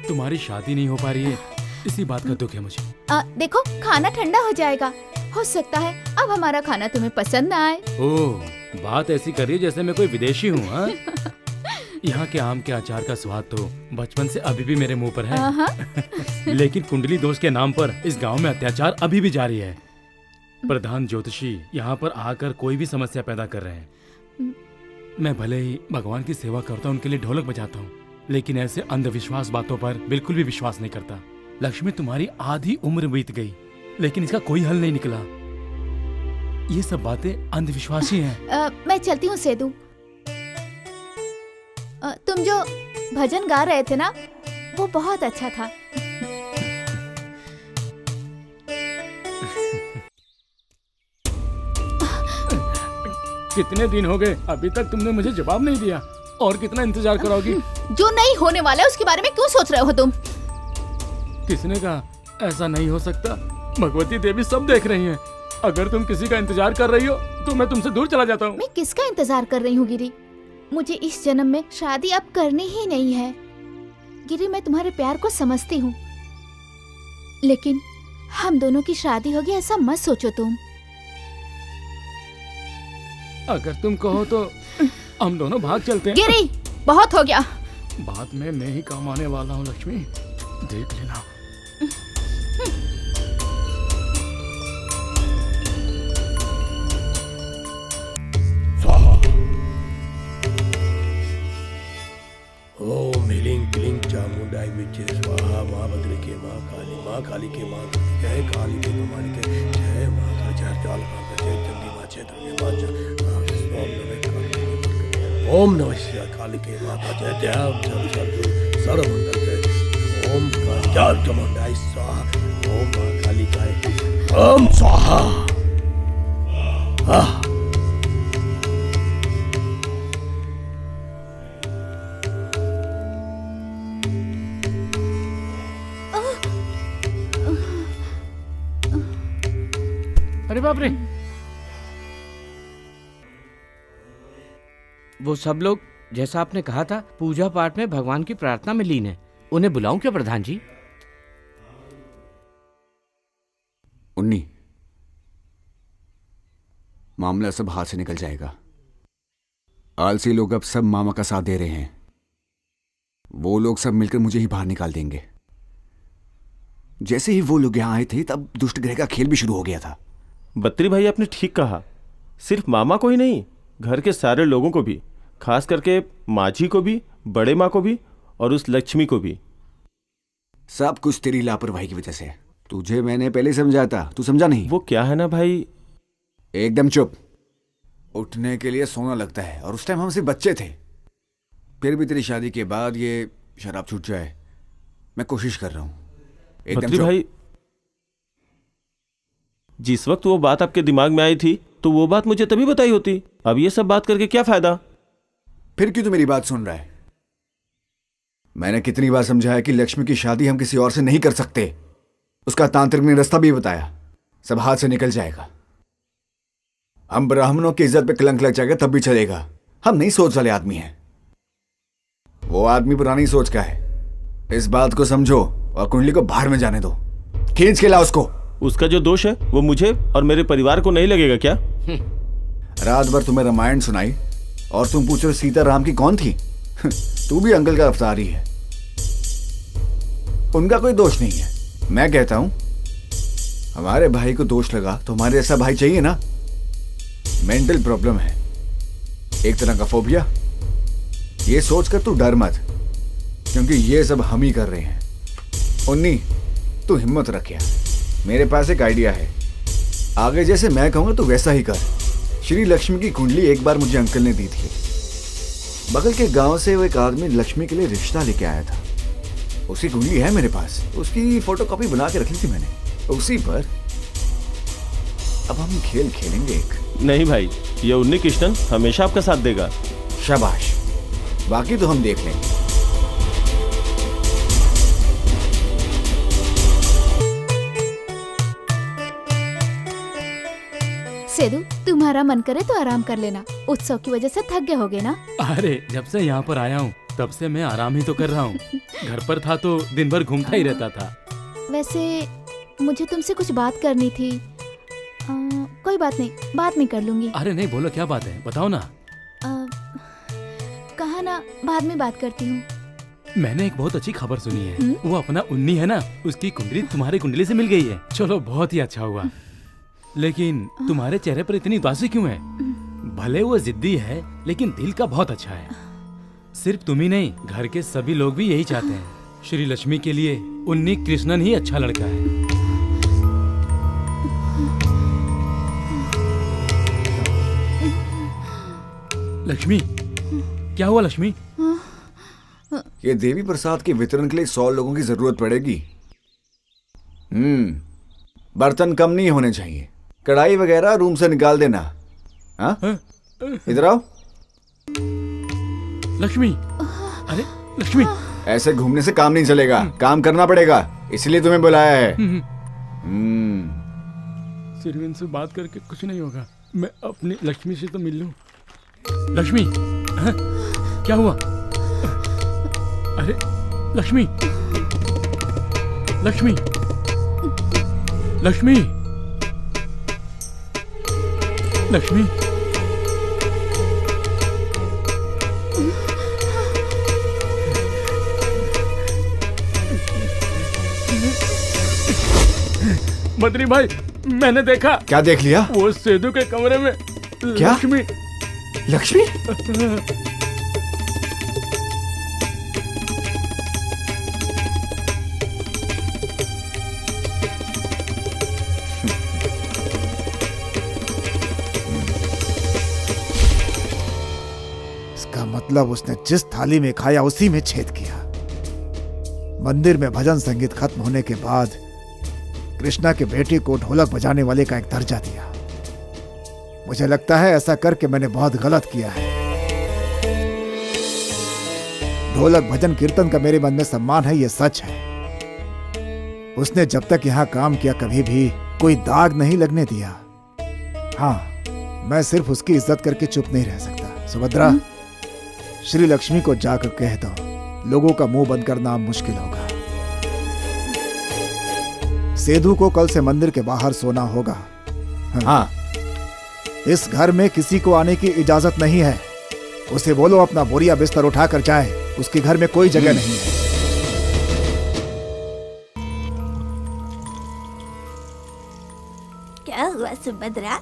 तुम्हारी शादी नहीं हो पा रही है, इसी बात का दुख है मुझे। देखो, खाना ठंडा हो जाएगा। हो सकता है अब हमारा खाना तुम्हें पसंद ना आए। ओह, बात ऐसी कर रही है जैसे मैं कोई विदेशी हूँ। हाँ? यहाँ के आम के अचार का स्वाद तो बचपन से अभी भी मेरे मुंह पर है। लेकिन कुंडली दोष के नाम पर इस गांव में अत्याचार अभी भी जारी है। प्रधान ज्योतिषी यहाँ पर आकर कोई भी समस्या पैदा कर रहे हैं। मैं भले ही भगवान की सेवा करता हूँ, उनके लिए ढोलक बजाता हूँ, लेकिन ऐसे अंधविश्वास बातों पर बिल्कुल भी विश्वास नहीं करता। लक्ष्मी, तुम्हारी आधी उम्र बीत गई लेकिन इसका कोई हल नहीं निकला। ये सब बातें अंधविश्वास ही हैं। मैं चलती हूँ सेदू। तुम जो भजन गा रहे थे ना, वो बहुत अच्छा था। कितने दिन हो गए, अभी तक तुमने मुझे जवाब नहीं दिया। और कितना इंतजार करोगी? जो नहीं होने वाला है उसके बारे में क्यों सोच रहे हो तुम? किसने कहा ऐसा नहीं हो सकता? भगवती देवी सब देख रही हैं। अगर तुम किसी का इंतजार कर रही हो तो मैं तुमसे दूर चला जाता हूँ। मैं किसका इंतजार कर रही हूँ गिरी? मुझे इस जन्म में शादी अब करनी ही नहीं है। गिरी, मैं तुम्हारे प्यार को समझती हूँ, लेकिन हम दोनों की शादी होगी ऐसा मत सोचो तुम। अगर तुम कहो तो हम दोनों भाग चलते हैं। गिरी, बहुत हो गया। बाद में मैं ही काम आने वाला हूँ लक्ष्मी, देख लेना। ओम ह्रीं क्लीं चामुंडाई विचे स्वाहा। माँ बद्री के माँ काली के माँ जय काली के कमानी के जय माँ जय चाल का जय चंडी माँ जय दुर्गे माँ जय ओम नमः शिवाय काली के माता जय जय सर्वमंगल जय ओम चार चामुंडाई स्वाहा। ओम माँ काली का ओम स्वाहा। अरे बाप रे, वो सब लोग जैसा आपने कहा था पूजा पाठ में भगवान की प्रार्थना में लीन है। उन्हें बुलाऊं क्या प्रधान जी? उन्नी, मामला सब हाथ से निकल जाएगा। आलसी लोग अब सब मामा का साथ दे रहे हैं। वो लोग सब मिलकर मुझे ही बाहर निकाल देंगे। जैसे ही वो लोग यहां आए थे तब दुष्ट ग्रह का खेल भी शुरू हो गया था। बत्री भाई आपने ठीक कहा, सिर्फ मामा को ही नहीं, घर के सारे लोगों को भी, खास करके माझी को भी, बड़े माँ को भी और उस लक्ष्मी को भी। सब कुछ तेरी लापरवाही की वजह से। तुझे मैंने पहले समझाया था, तू समझा नहीं। वो क्या है ना भाई। एकदम चुप। उठने के लिए सोना लगता है और उस टाइम हम सिर्फ बच्चे थे। फिर भी तेरी शादी के बाद ये शराब छूट जाए, मैं कोशिश कर रहा हूं। एकदम बत्री चुप। भाई, जिस वक्त वो बात आपके दिमाग में आई थी तो वो बात मुझे तभी बताई होती। अब ये सब बात करके क्या फायदा? फिर क्यों तू मेरी बात सुन रहा है? मैंने कितनी बार समझाया कि लक्ष्मी की शादी हम किसी और से नहीं कर सकते। उसका तांत्रिक ने रास्ता भी बताया। सब हाथ से निकल जाएगा। हम ब्राह्मणों की इज्जत पे कलंक लग जाएगा तब भी चलेगा। हम नहीं सोच वाले आदमी हैं। वो आदमी पुरानी सोच का है। इस बात को समझो और कुंडली को बाहर में जाने दो। खींच के ला उसको। उसका जो दोष है वो मुझे और मेरे परिवार को नहीं लगेगा क्या? रात भर तुम्हें रामायण सुनाई और तुम पूछ रहे सीता राम की कौन थी? तू भी अंकल का अवतारी है। उनका कोई दोष नहीं है। मैं कहता हूं हमारे भाई को दोष लगा तो हमारे ऐसा भाई चाहिए ना। मेंटल प्रॉब्लम है, एक तरह का फोबिया। ये सोचकर तू डर मत, क्योंकि ये सब हम ही कर रहे हैं। उन्नी, तू हिम्मत रख यार। मेरे पास एक आइडिया है। आगे जैसे मैं कहूंगा तो वैसा ही कर। श्री लक्ष्मी की कुंडली एक बार मुझे अंकल ने दी थी। बगल के गांव से वो एक आदमी लक्ष्मी के लिए रिश्ता लेके आया था। उसकी कुंडली है मेरे पास। उसकी फोटोकॉपी बना के रख ली थी मैंने। उसी पर अब हम खेल खेलेंगे एक। नहीं भाई, ये उन्नी कृष्णन हमेशा आपका साथ देगा। शाबाश, बाकी तो हम देख लेंगे। सेदू, तुम्हारा मन करे तो आराम कर लेना। उत्सव की वजह से थक गए होगे ना? अरे जब से यहाँ पर आया हूँ तब से मैं आराम ही तो कर रहा हूँ। घर पर था तो दिन भर घूमता ही रहता था। वैसे मुझे तुमसे कुछ बात करनी थी। कोई बात नहीं, बाद में कर लूंगी। अरे नहीं, बोलो क्या बात है, बताओ ना। कहा ना, बाद में बात करती हूँ। मैंने एक बहुत अच्छी खबर सुनी है। वो अपना उन्नी है ना, उसकी कुंडली तुम्हारी कुंडली से मिल गई है। चलो बहुत ही अच्छा हुआ। लेकिन तुम्हारे चेहरे पर इतनी उदासी क्यों है? भले वो जिद्दी है लेकिन दिल का बहुत अच्छा है। सिर्फ तुम ही नहीं, घर के सभी लोग भी यही चाहते हैं। श्री लक्ष्मी के लिए उन्नी कृष्णन ही अच्छा लड़का है। लक्ष्मी, क्या हुआ लक्ष्मी? ये देवी प्रसाद के वितरण के लिए 100 लोगों की जरूरत पड़ेगी। बर्तन कम नहीं होने चाहिए। कढ़ाई वगैरह रूम से निकाल देना। हाँ, इधर आओ। लक्ष्मी, अरे लक्ष्मी, ऐसे घूमने से काम नहीं चलेगा। काम करना पड़ेगा, इसलिए तुम्हें बुलाया है। सिरविन से बात करके कुछ नहीं होगा। मैं अपनी लक्ष्मी से तो मिल लूं। लक्ष्मी, हाँ? क्या हुआ? अरे लक्ष्मी, लक्ष्मी, लक्ष्मी, लक्ष्मी, बद्री भाई, मैंने देखा। क्या देख लिया? वो सेदू के कमरे में क्या? लक्ष्मी। लक्ष्मी? इसका मतलब उसने जिस थाली में खाया उसी में छेद किया। मंदिर में भजन संगीत खत्म होने के बाद कृष्णा के बेटे को ढोलक बजाने वाले का एक दर्जा दिया। मुझे लगता है ऐसा करके मैंने बहुत गलत किया है। ढोलक भजन कीर्तन का मेरे मन में सम्मान है, ये सच है। उसने जब तक यहां काम किया कभी भी कोई दाग नहीं लगने दिया। हाँ, मैं सिर्फ उसकी इज्जत करके चुप नहीं रह सकता। सुभद्रा, श्री लक्ष्मी को जाकर कह दो, लोगों का मुंह बंद करना अब मुश्किल होगा। सेधु को कल से मंदिर के बाहर सोना होगा। हाँ। इस घर में किसी को आने की इजाजत नहीं है। उसे बोलो अपना बोरिया बिस्तर उठाकर जाए, उसके घर में कोई जगह नहीं है। क्या हुआ सुभद्रा,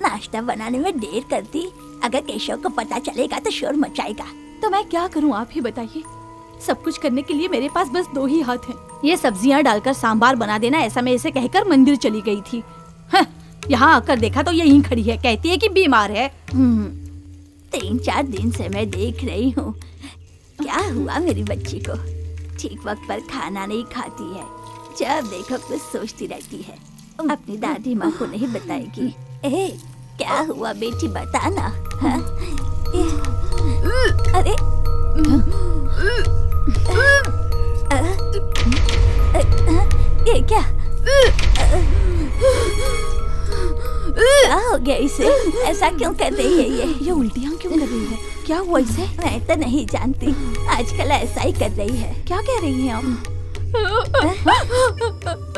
नाश्ता बनाने में देर कर दी? अगर केशव को पता चलेगा तो शोर मचाएगा। तो मैं क्या करूं, आप ही बताइए। सब कुछ करने के लिए मेरे पास बस 2 ही हाथ हैं। ये सब्जियां डालकर सांबार बना देना, ऐसा मैं इसे कहकर मंदिर चली गई थी। हाँ, यहाँ आकर देखा तो यहीं खड़ी है, कहती है कि बीमार है। 3-4 दिन से मैं देख रही हूँ। क्या हुआ मेरी बच्ची को? ठीक वक्त पर खाना नहीं खाती है, जब देखो कुछ सोचती रहती है। अपनी दादी माँ को नहीं बताएगी। ए, क्या हुआ बेटी, बताना। हाँ? अरे ये क्या? क्या हो गया इसे? ऐसा क्यों कर रही है ये उल्टियाँ क्यों कर रही है? क्या हुआ इसे? मैं तो नहीं जानती, आजकल ऐसा ही कर रही है। क्या कह रही हैं आप?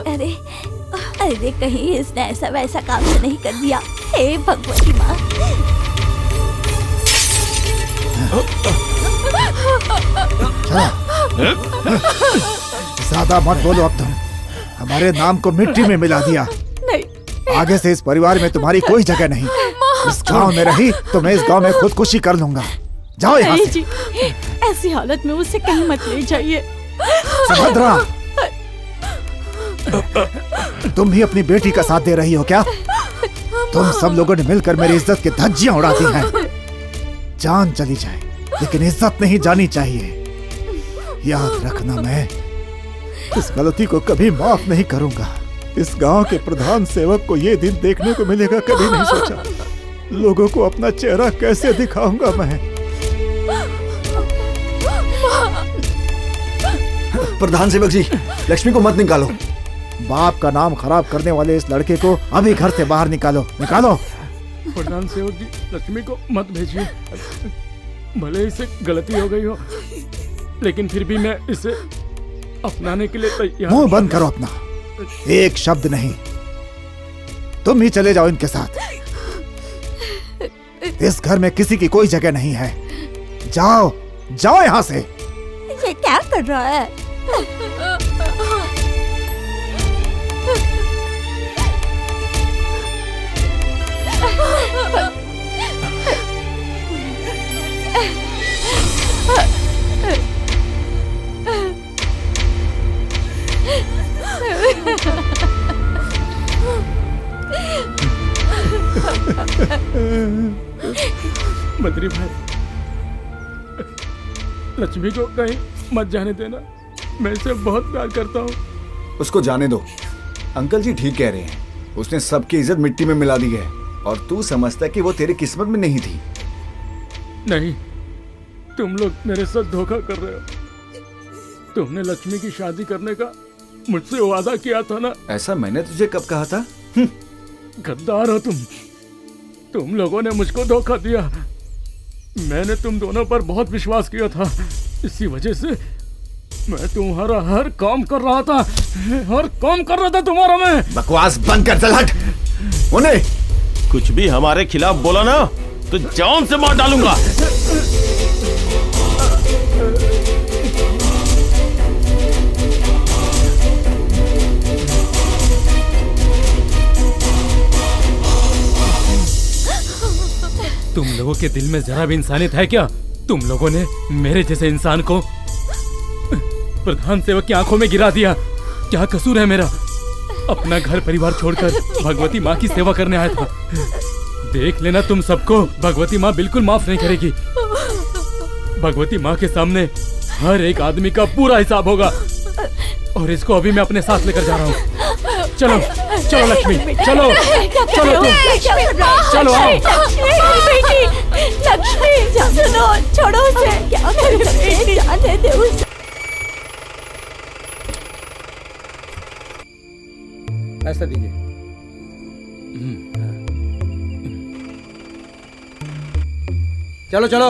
अरे अरे, कहीं इसने ऐसा वैसा काम तो नहीं कर दिया? हे भगवती माँ। ज्यादा मत बोलो, अब तुम हमारे नाम को मिट्टी में मिला दिया। नहीं, आगे से इस परिवार में तुम्हारी कोई जगह नहीं। इस गांव में रही तो मैं इस गांव में खुदकुशी कर लूंगा। जाओ यहाँ से। जी, ऐसी हालत में उसे कहीं मत ले जाइए। सुभद्रा, तुम भी अपनी बेटी का साथ दे रही हो क्या? तुम सब लोगों ने मिलकर मेरी इज्जत की धज्जियां उड़ा दी हैं। जान चली जाए लेकिन इज्जत नहीं जानी चाहिए। याद रखना, मैं इस गलती को कभी माफ नहीं करूंगा। इस गांव के प्रधान सेवक को ये दिन देखने को मिलेगा, कभी नहीं सोचा। लोगों को अपना चेहरा कैसे दिखाऊंगा मैं। प्रधान सेवक जी, लक्ष्मी को मत निकालो। बाप का नाम खराब करने वाले इस लड़के को अभी घर से बाहर निकालो, निकालो। प्रधान सेवक जी, लक्ष्मी को मत भेजिए। भले इसे गलती हो गई हो, लेकिन फिर भी मैं इसे अपनाने के लिए तैयार। मुंह बंद करो अपना, एक शब्द नहीं। तुम ही चले जाओ इनके साथ। इस घर में किसी की कोई जगह नहीं है। जाओ, जाओ यहाँ से। ये क्या कर रहा है? बद्री भाई, लक्ष्मी को कहीं मत जाने देना। मैं इसे बहुत प्यार करता हूँ। उसको जाने दो। अंकल जी ठीक कह रहे हैं, उसने सबकी इज्जत मिट्टी में मिला दी है और तू समझता कि वो तेरी किस्मत में नहीं थी। नहीं, तुम लोग मेरे साथ धोखा कर रहे हो। तुमने लक्ष्मी की शादी करने का मुझसे वादा किया था ना। ऐसा मैंने तुझे कब कहा था? गद्दार हो तुम। तुम लोगों ने मुझको धोखा दिया। मैंने तुम दोनों पर बहुत विश्वास किया था, इसी वजह से मैं तुम्हारा हर काम कर रहा था, तुम्हारा मैं। बकवास बंद कर, चल हट। उन्हें कुछ भी हमारे खिलाफ बोला ना तो जान से मार डालूंगा। तुम लोगों के दिल में जरा भी इंसानियत है क्या? तुम लोगों ने मेरे जैसे इंसान को प्रधान सेवक की आंखों में गिरा दिया। क्या कसूर है मेरा? अपना घर परिवार छोड़कर भगवती माँ की सेवा करने आया था। देख लेना तुम सबको, भगवती माँ बिल्कुल माफ नहीं करेगी। भगवती माँ के सामने हर एक आदमी का पूरा हिसाब होगा, और इसको अभी मैं अपने साथ लेकर जा रहा हूँ। चलो चलो लक्ष्मी, चलो चलो तुम, चलो आओ। लक्ष्मी सुनो, छोड़ो उसे, क्या कर सकते हैं, जाने दे उसे। ऐसा दीजिए। चलो चलो।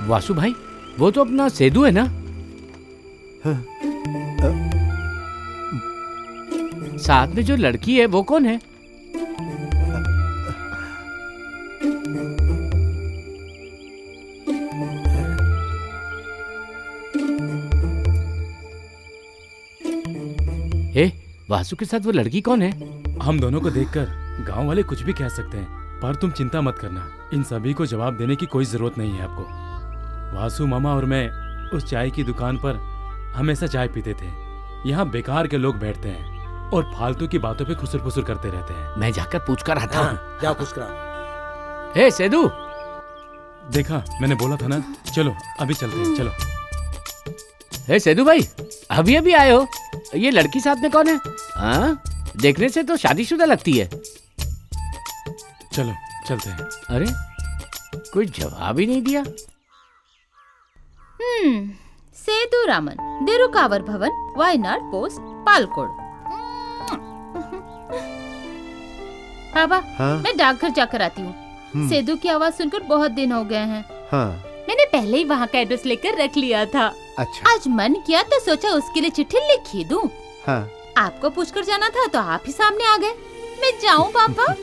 वासु भाई, वो तो अपना सेदू है ना? साथ में जो लड़की है वो कौन है? वासु के साथ वो लड़की कौन है? हम दोनों को देखकर गांव वाले कुछ भी कह सकते हैं, पर तुम चिंता मत करना, इन सभी को जवाब देने की कोई जरूरत नहीं है आपको। वासु मामा और मैं उस चाय की दुकान पर हमेशा चाय पीते थे। यहाँ बेकार के लोग बैठते हैं और फालतू की बातों पे खुसर फुसर करते रहते हैं। मैं जाकर पूछ कर आता हूँ। जाओ पूछ कर। हे सेदू, देखा मैंने बोला था ना, चलो अभी चलते हैं, चलो। हे सेदू भाई, अभी अभी आए हो, ये लड़की साथ में कौन है? हाँ, देखने से तो शादीशुदा लगती है। चलो चलते हैं। अरे कोई जवाब ही नहीं दिया। सेदू रामन, देरुकावर भवन, वायनाड पोस्ट, पालकोड। बाबा, हाँ? मैं डाकघर जाकर आती हूँ। सेदू की आवाज सुनकर बहुत दिन हो गए हैं। हाँ। मैंने पहले ही वहाँ का एड्रेस लेकर रख लिया था। अच्छा। आज मन किया तो सोचा उसके लिए चिट्ठी लिख ही दूं। हाँ। आपको पूछकर जाना था तो आप ही सामने आ गए। मैं जाऊं पापा?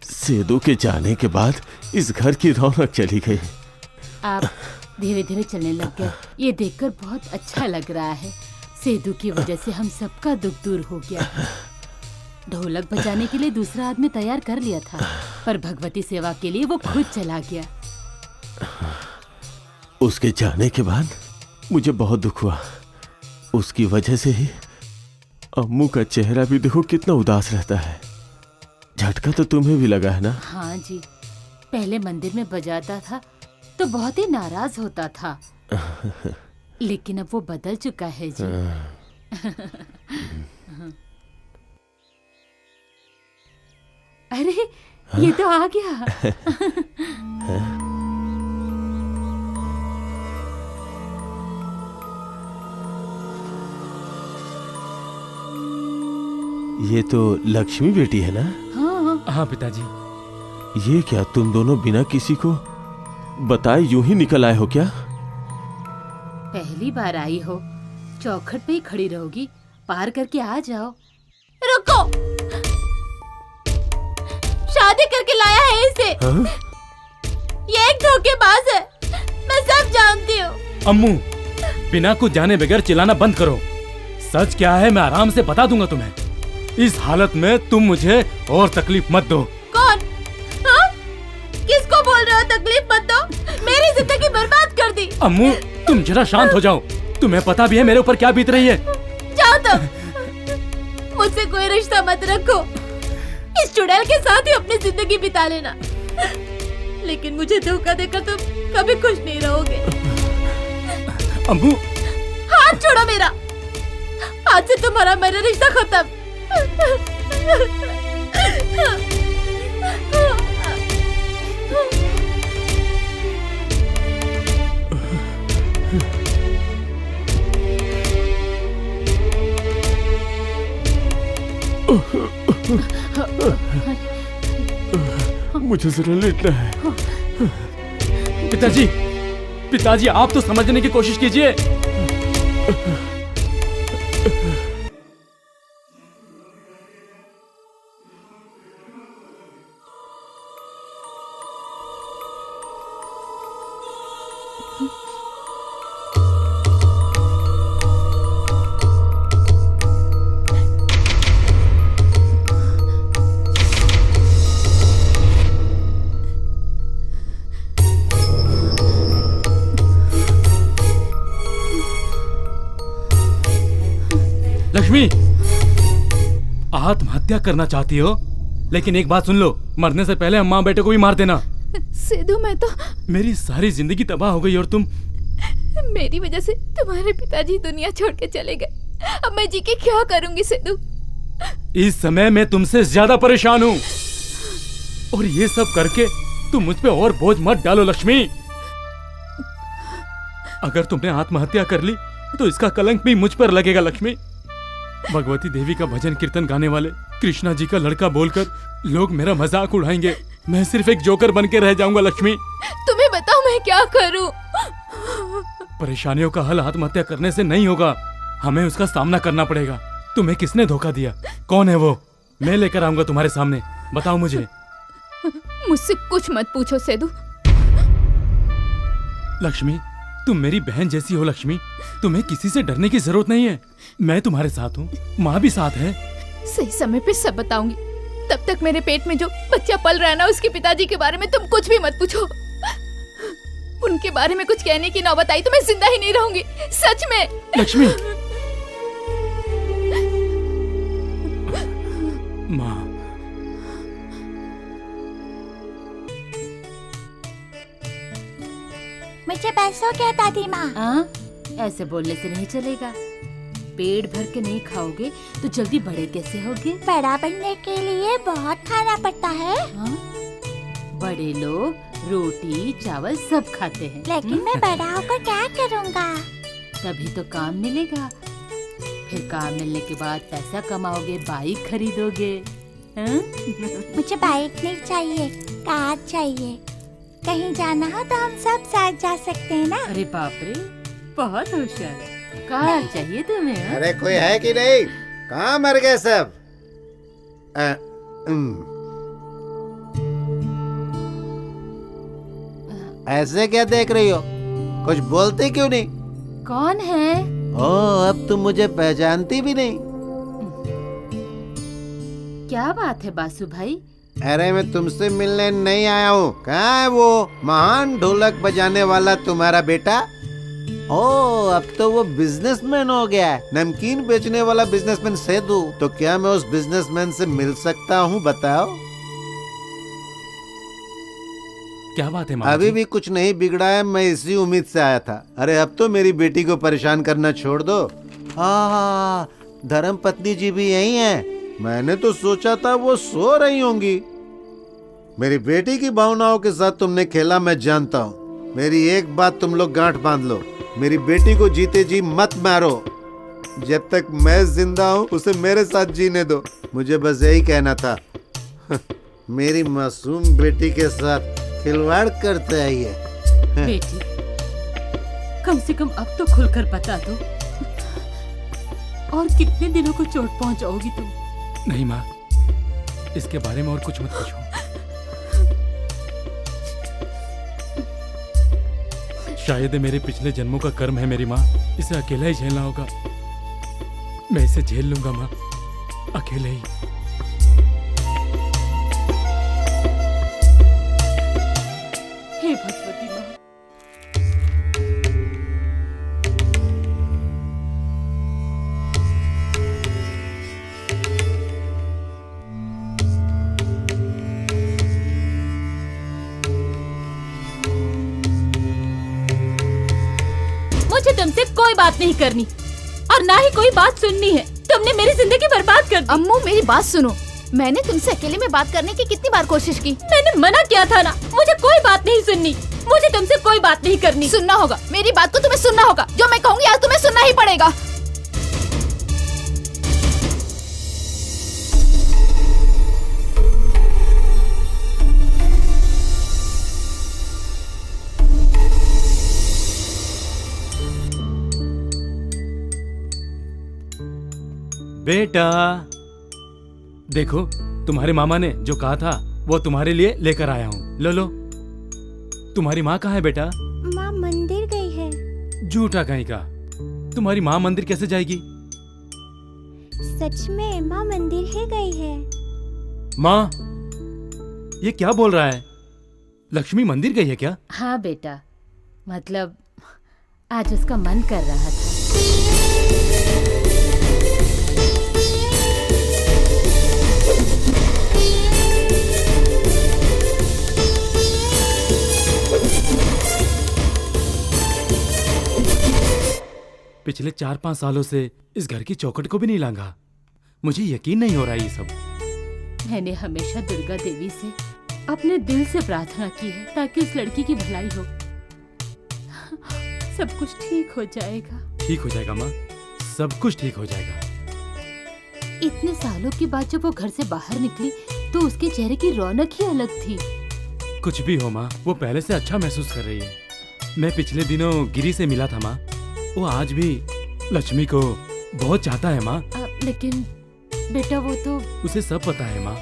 सेदू के जाने के बाद इस घर की रौनक चली गई। आप धीरे धीरे चलने लग गए, ये देखकर बहुत अच्छा लग रहा है। सेदू की वजह से हम सबका दुख दूर हो गया। ढोलक बजाने के लिए दूसरा आदमी तैयार कर लिया था, पर भगवती सेवा के लिए वो खुद चला गया। उसके जाने के बाद मुझे बहुत दुख हुआ। उसकी वजह से ही अम्मू का चेहरा भी देखो कितना उदास रहता है। झटका तो तुम्हें भी लगा है ना? हाँ जी, पहले मंदिर में बजाता था तो बहुत ही नाराज होता था, लेकिन अब वो बदल चुका है जी। अरे ये तो आ गया। ये तो लक्ष्मी बेटी है ना? हाँ पिताजी। ये क्या तुम दोनों बिना किसी को बताए यूं ही निकल आए हो क्या? पहली बार आई हो, चौखट पे ही खड़ी रहोगी, पार करके आ जाओ। रुको, शादी करके लाया है इसे। ये एक धोखेबाज है, मैं सब जानती हूँ। अम्मू, बिना कुछ जाने बगैर चिल्लाना बंद करो। सच क्या है मैं आराम से बता दूंगा तुम्हें। इस हालत में तुम मुझे और तकलीफ मत दो। कौन? हाँ? किसको बोल रहे हो तकलीफ मत दो? मेरी जिंदगी बर्बाद कर दी। अम्मू, तुम जरा शांत हो जाओ। तुम्हें पता भी है मेरे ऊपर क्या बीत रही है। जाओ तुम, मुझसे कोई रिश्ता मत रखो। इस चुड़ैल के साथ ही अपनी जिंदगी बिता लेना, लेकिन मुझे धोखा देकर तुम कभी खुश नहीं रहोगे। अम्मू, हाथ छोड़ो मेरा। आज से तुम्हारा मेरा रिश्ता खत्म। मुझे जरा लेटना है। पिताजी, पिताजी आप तो समझने की कोशिश कीजिए। लक्ष्मी, आत्महत्या करना चाहती हो? लेकिन एक बात सुन लो, मरने से पहले अम्मा बेटे को भी मार देना। सेदू, मैं तो मेरी सारी जिंदगी तबाह हो गई और तुम। मेरी वजह से तुम्हारे पिताजी दुनिया छोड़ के चले गए। अब मैं जी के क्या करूंगी सेदू? इस समय मैं तुमसे ज्यादा परेशान हूँ और ये सब करके तुम मुझ पे और बोझ मत डालो लक्ष्मी। अगर तुमने आत्महत्या कर ली तो इसका कलंक भी मुझ पर लगेगा लक्ष्मी। भगवती देवी का भजन कीर्तन गाने वाले कृष्णा जी का लड़का बोलकर लोग मेरा मजाक उड़ाएंगे। मैं सिर्फ एक जोकर बन के रह जाऊंगा लक्ष्मी। तुम्हें बताओ मैं क्या करूं? परेशानियों का हल आत्महत्या करने से नहीं होगा, हमें उसका सामना करना पड़ेगा। तुम्हें किसने धोखा दिया? कौन है वो? मैं लेकर आऊंगा तुम्हारे सामने, बताओ मुझे। मुझसे कुछ मत पूछो सेदू। लक्ष्मी, तुम मेरी बहन जैसी हो लक्ष्मी, तुम्हें किसी से डरने की जरूरत नहीं है। मैं तुम्हारे साथ हूँ, माँ भी साथ है। सही समय पे सब बताऊंगी। तब तक मेरे पेट में जो बच्चा पल रहा है ना, उसके पिताजी के बारे में तुम कुछ भी मत पूछो। उनके बारे में कुछ कहने की नौबत आई तो मैं जिंदा ही नहीं रहूंगी, सच में। लक्ष्मी, माँ, मुझे पैसों क्या दादी माँ? ऐसे बोलने से नहीं चलेगा। पेट भर के नहीं खाओगे तो जल्दी बड़े कैसे होगे? बड़ा बनने के लिए बहुत खाना पड़ता है। बड़े लोग रोटी चावल सब खाते हैं। लेकिन मैं बड़ा होकर क्या करूँगा? तभी तो काम मिलेगा। फिर काम मिलने के बाद पैसा कमाओगे, बाइक खरीदोगे। मुझे बाइक नहीं चाहिए, कार चाहिए। कहीं जाना हो तो हम सब साथ जा सकते हैं ना? अरे बाप रे, बहुत होशियार। कार चाहिए तुम्हें? अरे कोई है कि नहीं? कहाँ मर गए सब? ऐसे क्या देख रही हो? कुछ बोलते क्यों नहीं? कौन है? ओह, अब तुम मुझे पहचानती भी नहीं। क्या बात है बासु भाई? अरे मैं तुमसे मिलने नहीं आया हूँ। कहाँ है वो महान ढोलक बजाने वाला तुम्हारा बेटा? ओह, अब तो वो बिजनेसमैन हो गया है, नमकीन बेचने वाला बिजनेसमैन सेदू। तो क्या मैं उस बिजनेसमैन से मिल सकता हूँ? बताओ। क्या बात है मामा अभी जी? भी कुछ नहीं बिगड़ा है, मैं इसी उम्मीद से आया था। अरे अब तो मेरी बेटी को परेशान करना छोड़ दो। धर्म पत्नी जी भी यही हैं। मैंने तो सोचा था वो सो रही होंगी। मेरी बेटी की भावनाओं के साथ तुमने खेला, मैं जानता हूँ। मेरी एक बात तुम लोग गांठ बांध लो, मेरी बेटी को जीते जी मत मारो। जब तक मैं जिंदा हूँ उसे मेरे साथ जीने दो। मुझे बस यही कहना था। मेरी मासूम बेटी के साथ खिलवाड़ करते है ये। बेटी, कम से कम अब तो खुलकर बता दो। और कितने दिनों को चोट पहुंचाओगी तुम? नहीं माँ, इसके बारे में और कुछ मत पूछो। शायद ये मेरे पिछले जन्मों का कर्म है मेरी माँ, इसे अकेला ही झेलना होगा। मैं इसे झेल लूंगा माँ, अकेले ही। हे भगवती माँ। मुझे तुमसे कोई बात नहीं करनी और ना ही कोई बात सुननी है। तुमने मेरी जिंदगी बर्बाद कर दी। अम्मू मेरी बात सुनो, मैंने तुमसे अकेले में बात करने की कितनी बार कोशिश की। मैंने मना किया था ना, मुझे कोई बात नहीं सुननी। मुझे तुमसे कोई बात नहीं करनी। सुनना होगा, मेरी बात को तुम्हें सुनना होगा। जो मैं कहूँगी आज तुम्हें सुनना ही पड़ेगा। बेटा देखो, तुम्हारे मामा ने जो कहा था वो तुम्हारे लिए लेकर आया हूँ। लो लो। तुम्हारी माँ कहाँ है बेटा? माँ मंदिर गई है। झूठा कहीं का। तुम्हारी माँ मंदिर कैसे जाएगी? सच में माँ मंदिर ही गई है। माँ, ये क्या बोल रहा है? लक्ष्मी मंदिर गई है क्या? हाँ बेटा, मतलब आज उसका मन कर रहा था। पिछले 4-5 सालों से इस घर की चौखट को भी नहीं लांघा। मुझे यकीन नहीं हो रहा ये सब। मैंने हमेशा दुर्गा देवी से अपने दिल से प्रार्थना की है ताकि उस लड़की की भलाई हो। सब कुछ ठीक हो जाएगा। ठीक हो जाएगा माँ, सब कुछ ठीक हो जाएगा। इतने सालों के बाद जब वो घर से बाहर निकली तो उसके चेहरे की रौनक ही अलग थी। कुछ भी हो माँ, वो पहले से अच्छा महसूस कर रही है। मैं पिछले दिनों गिरी से मिला था माँ, वो आज भी लक्ष्मी को बहुत चाहता है माँ। लेकिन बेटा वो तो... उसे सब पता है माँ।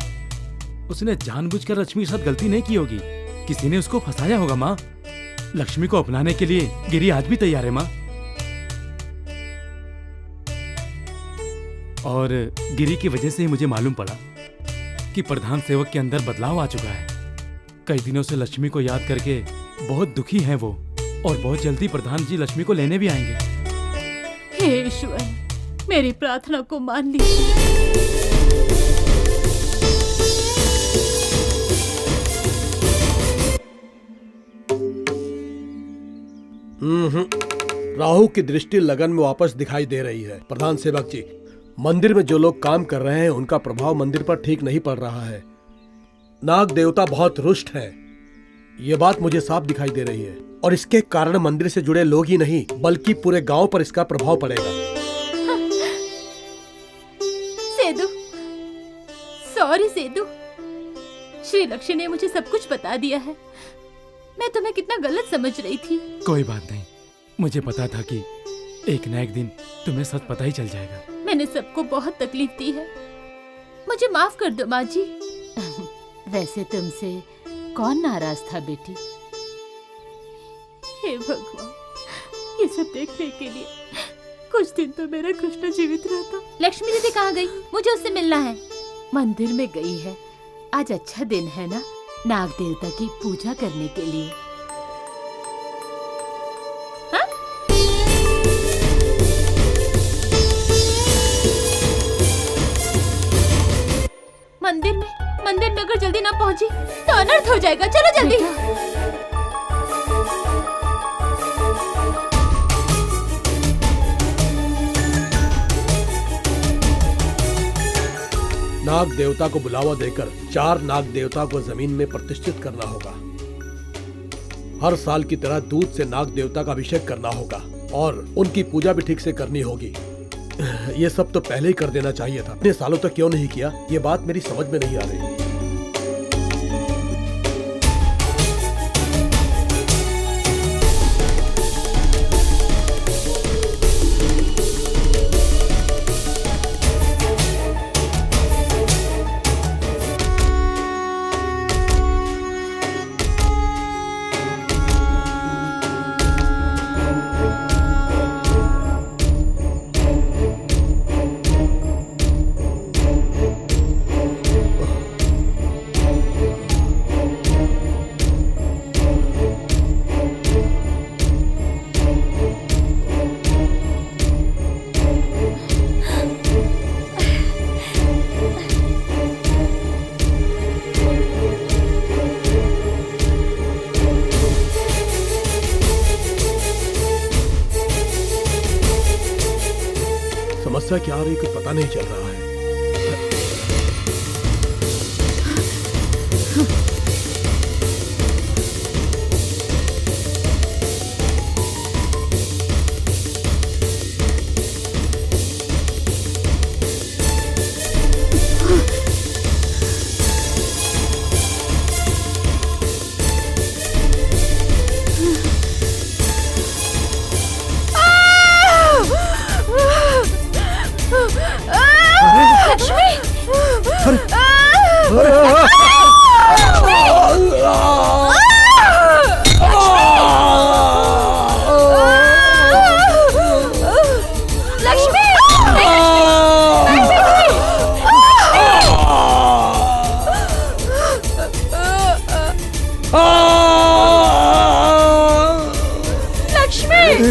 उसने जानबूझकर लक्ष्मी के साथ गलती नहीं की होगी, किसी ने उसको फंसाया होगा माँ। लक्ष्मी को अपनाने के लिए गिरी आज भी तैयार है माँ। और गिरी की वजह से ही मुझे मालूम पड़ा कि प्रधान सेवक के अंदर बदलाव आ चुका है। कई दिनों से लक्ष्मी को याद करके बहुत दुखी हैं वो, और बहुत जल्दी प्रधान जी लक्ष्मी को लेने भी आएंगे। हे ईश्वर, मेरी प्रार्थना को मान लीजिए। राहु की दृष्टि लगन में वापस दिखाई दे रही है। प्रधान सेवक जी, मंदिर में जो लोग काम कर रहे हैं उनका प्रभाव मंदिर पर ठीक नहीं पड़ रहा है। नाग देवता बहुत रुष्ट है, ये बात मुझे साफ दिखाई दे रही है। और इसके कारण मंदिर से जुड़े लोग ही नहीं बल्कि पूरे गांव पर इसका प्रभाव पड़ेगा। सेदू, सॉरी सेदू, श्री लक्ष्मी ने मुझे सब कुछ बता दिया है। मैं तुम्हें कितना गलत समझ रही थी। कोई बात नहीं, मुझे पता था कि एक न एक दिन तुम्हें सच पता ही चल जाएगा। मैंने सबको बहुत तकलीफ दी है, मुझे माफ कर दो माँ जी। वैसे तुमसे कौन नाराज था बेटी? हे भगवान, ये सब देखने के लिए कुछ दिन तो मेरा कृष्ण जीवित रहता। लक्ष्मी दीदी कहाँ गई? मुझे उससे मिलना है। मंदिर में गई है। आज अच्छा दिन है ना नाग देवता की पूजा करने के लिए। हाँ? मंदिर में अगर जल्दी ना पहुंची तो अनर्थ हो जाएगा। चलो जल्दी। नाग देवता को बुलावा देकर 4 नाग देवता को जमीन में प्रतिष्ठित करना होगा। हर साल की तरह दूध से नाग देवता का अभिषेक करना होगा और उनकी पूजा भी ठीक से करनी होगी। ये सब तो पहले ही कर देना चाहिए था। इतने सालों तक क्यों नहीं किया, ये बात मेरी समझ में नहीं आ रही। समस्या क्या आ रही कुछ पता नहीं चल रहा है।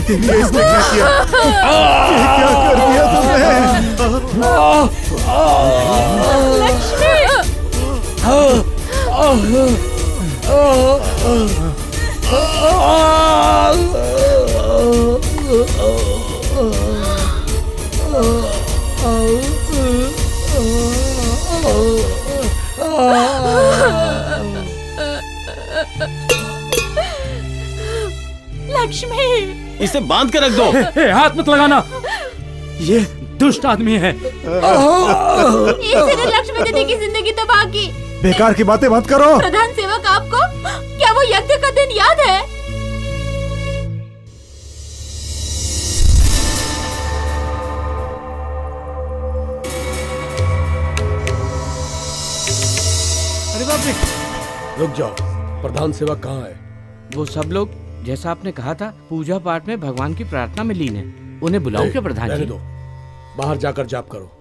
इसने क्या किया? ये क्या कर दिया तुमने? लक्ष्मी, इसे बांध के रख दो। हाथ मत लगाना, ये दुष्ट आदमी है। इसने लक्ष्मी दीदी की जिंदगी तबाह की। बेकार की बातें मत करो। प्रधान सेवक, आपको क्या वो यज्ञ का दिन याद है? अरे बाप रे, रुक जाओ। प्रधान सेवक कहाँ है? वो सब लोग जैसा आपने कहा था पूजा पाठ में भगवान की प्रार्थना में लीन है। उन्हें बुलाओ क्या प्रधान जी? रहने दो, बाहर जाकर जाप करो।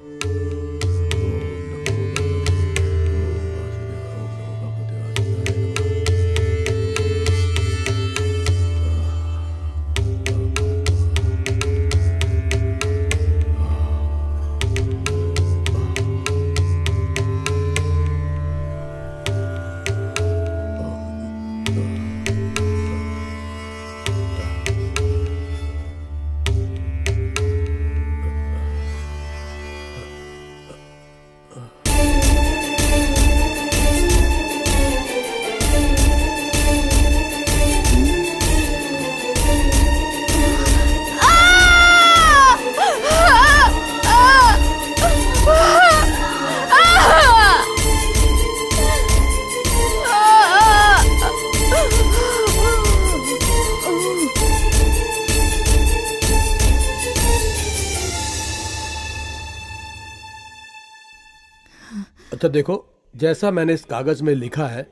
अच्छा देखो, जैसा मैंने इस कागज में लिखा है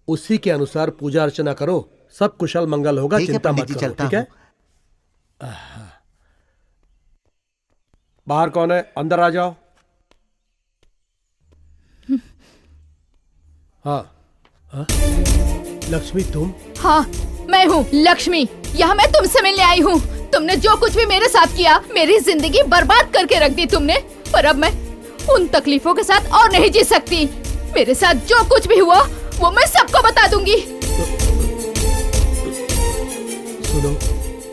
उसी के अनुसार पूजा अर्चना करो। सब कुशल मंगल होगा, चिंता मत करो, ठीक है? बाहर कौन है? अंदर आ जाओ। हाँ, हाँ? लक्ष्मी तुम? हाँ, मैं हूँ लक्ष्मी। यहाँ मैं तुमसे मिलने आई हूँ। तुमने जो कुछ भी मेरे साथ किया, मेरी जिंदगी बर्बाद करके रख दी तुमने। पर अब मैं उन तकलीफों के साथ और नहीं जी सकती। मेरे साथ जो कुछ भी हुआ वो मैं सबको बता दूंगी। सुनो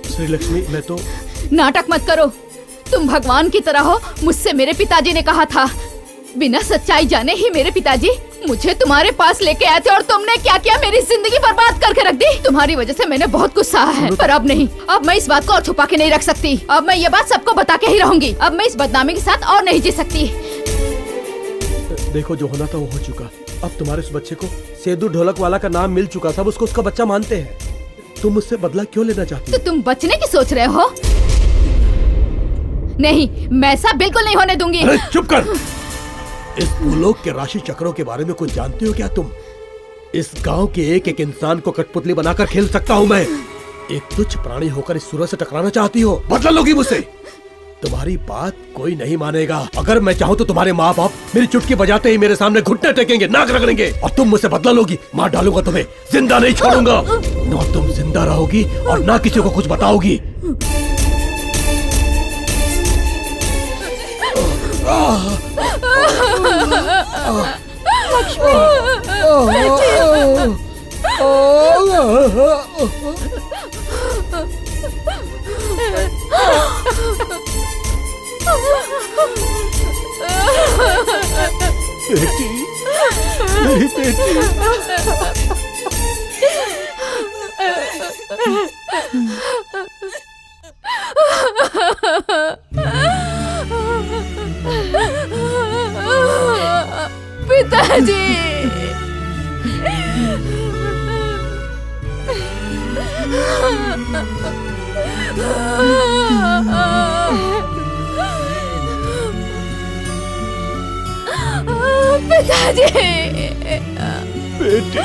श्री लक्ष्मी, मैं तो... नाटक मत करो। तुम भगवान की तरह हो। मुझसे मेरे पिताजी ने कहा था, बिना सच्चाई जाने ही मेरे पिताजी मुझे तुम्हारे पास लेके आए थे और तुमने क्या किया? मेरी जिंदगी बर्बाद करके रख दी। तुम्हारी वजह से मैंने बहुत कुछ सहा है, पर अब नहीं। अब मैं इस बात को और छुपा के नहीं रख सकती। अब मैं ये बात सबको बता के ही रहूंगी। अब मैं इस बदनामी के साथ और नहीं जी सकती। देखो, जो होना था वो हो चुका। अब तुम्हारे उस बच्चे को सेदू ढोलक वाला का नाम मिल चुका, सब उसको उसका बच्चा मानते हैं। तुम मुझसे बदला क्यों लेना चाहती हो? तो तुम बचने की सोच रहे हो? नहीं, मैं ऐसा बिल्कुल नहीं होने दूंगी। अरे चुप कर। इस भूलोक के राशि चक्रों के बारे में कुछ जानती हो क्या तुम? इस गांव के एक एक इंसान को कठपुतली बनाकर खेल सकता हूँ मैं। एक तुच्छ प्राणी होकर इस सूरज से टकराना चाहती हो? बदला लोगी मुझसे? तुम्हारी बात कोई नहीं मानेगा। अगर मैं चाहूँ तो तुम्हारे माँ बाप मेरी चुटकी बजाते ही मेरे सामने घुटने टेकेंगे, नाक रगड़ेंगे, और तुम मुझसे बदला लोगी। मार डालूंगा तुम्हें, जिंदा नहीं छोड़ूंगा। न तुम जिंदा रहोगी और ना किसी को कुछ बताओगी। बेटी, मेरी बेटी। पिताजी। पिताजी। बेटी।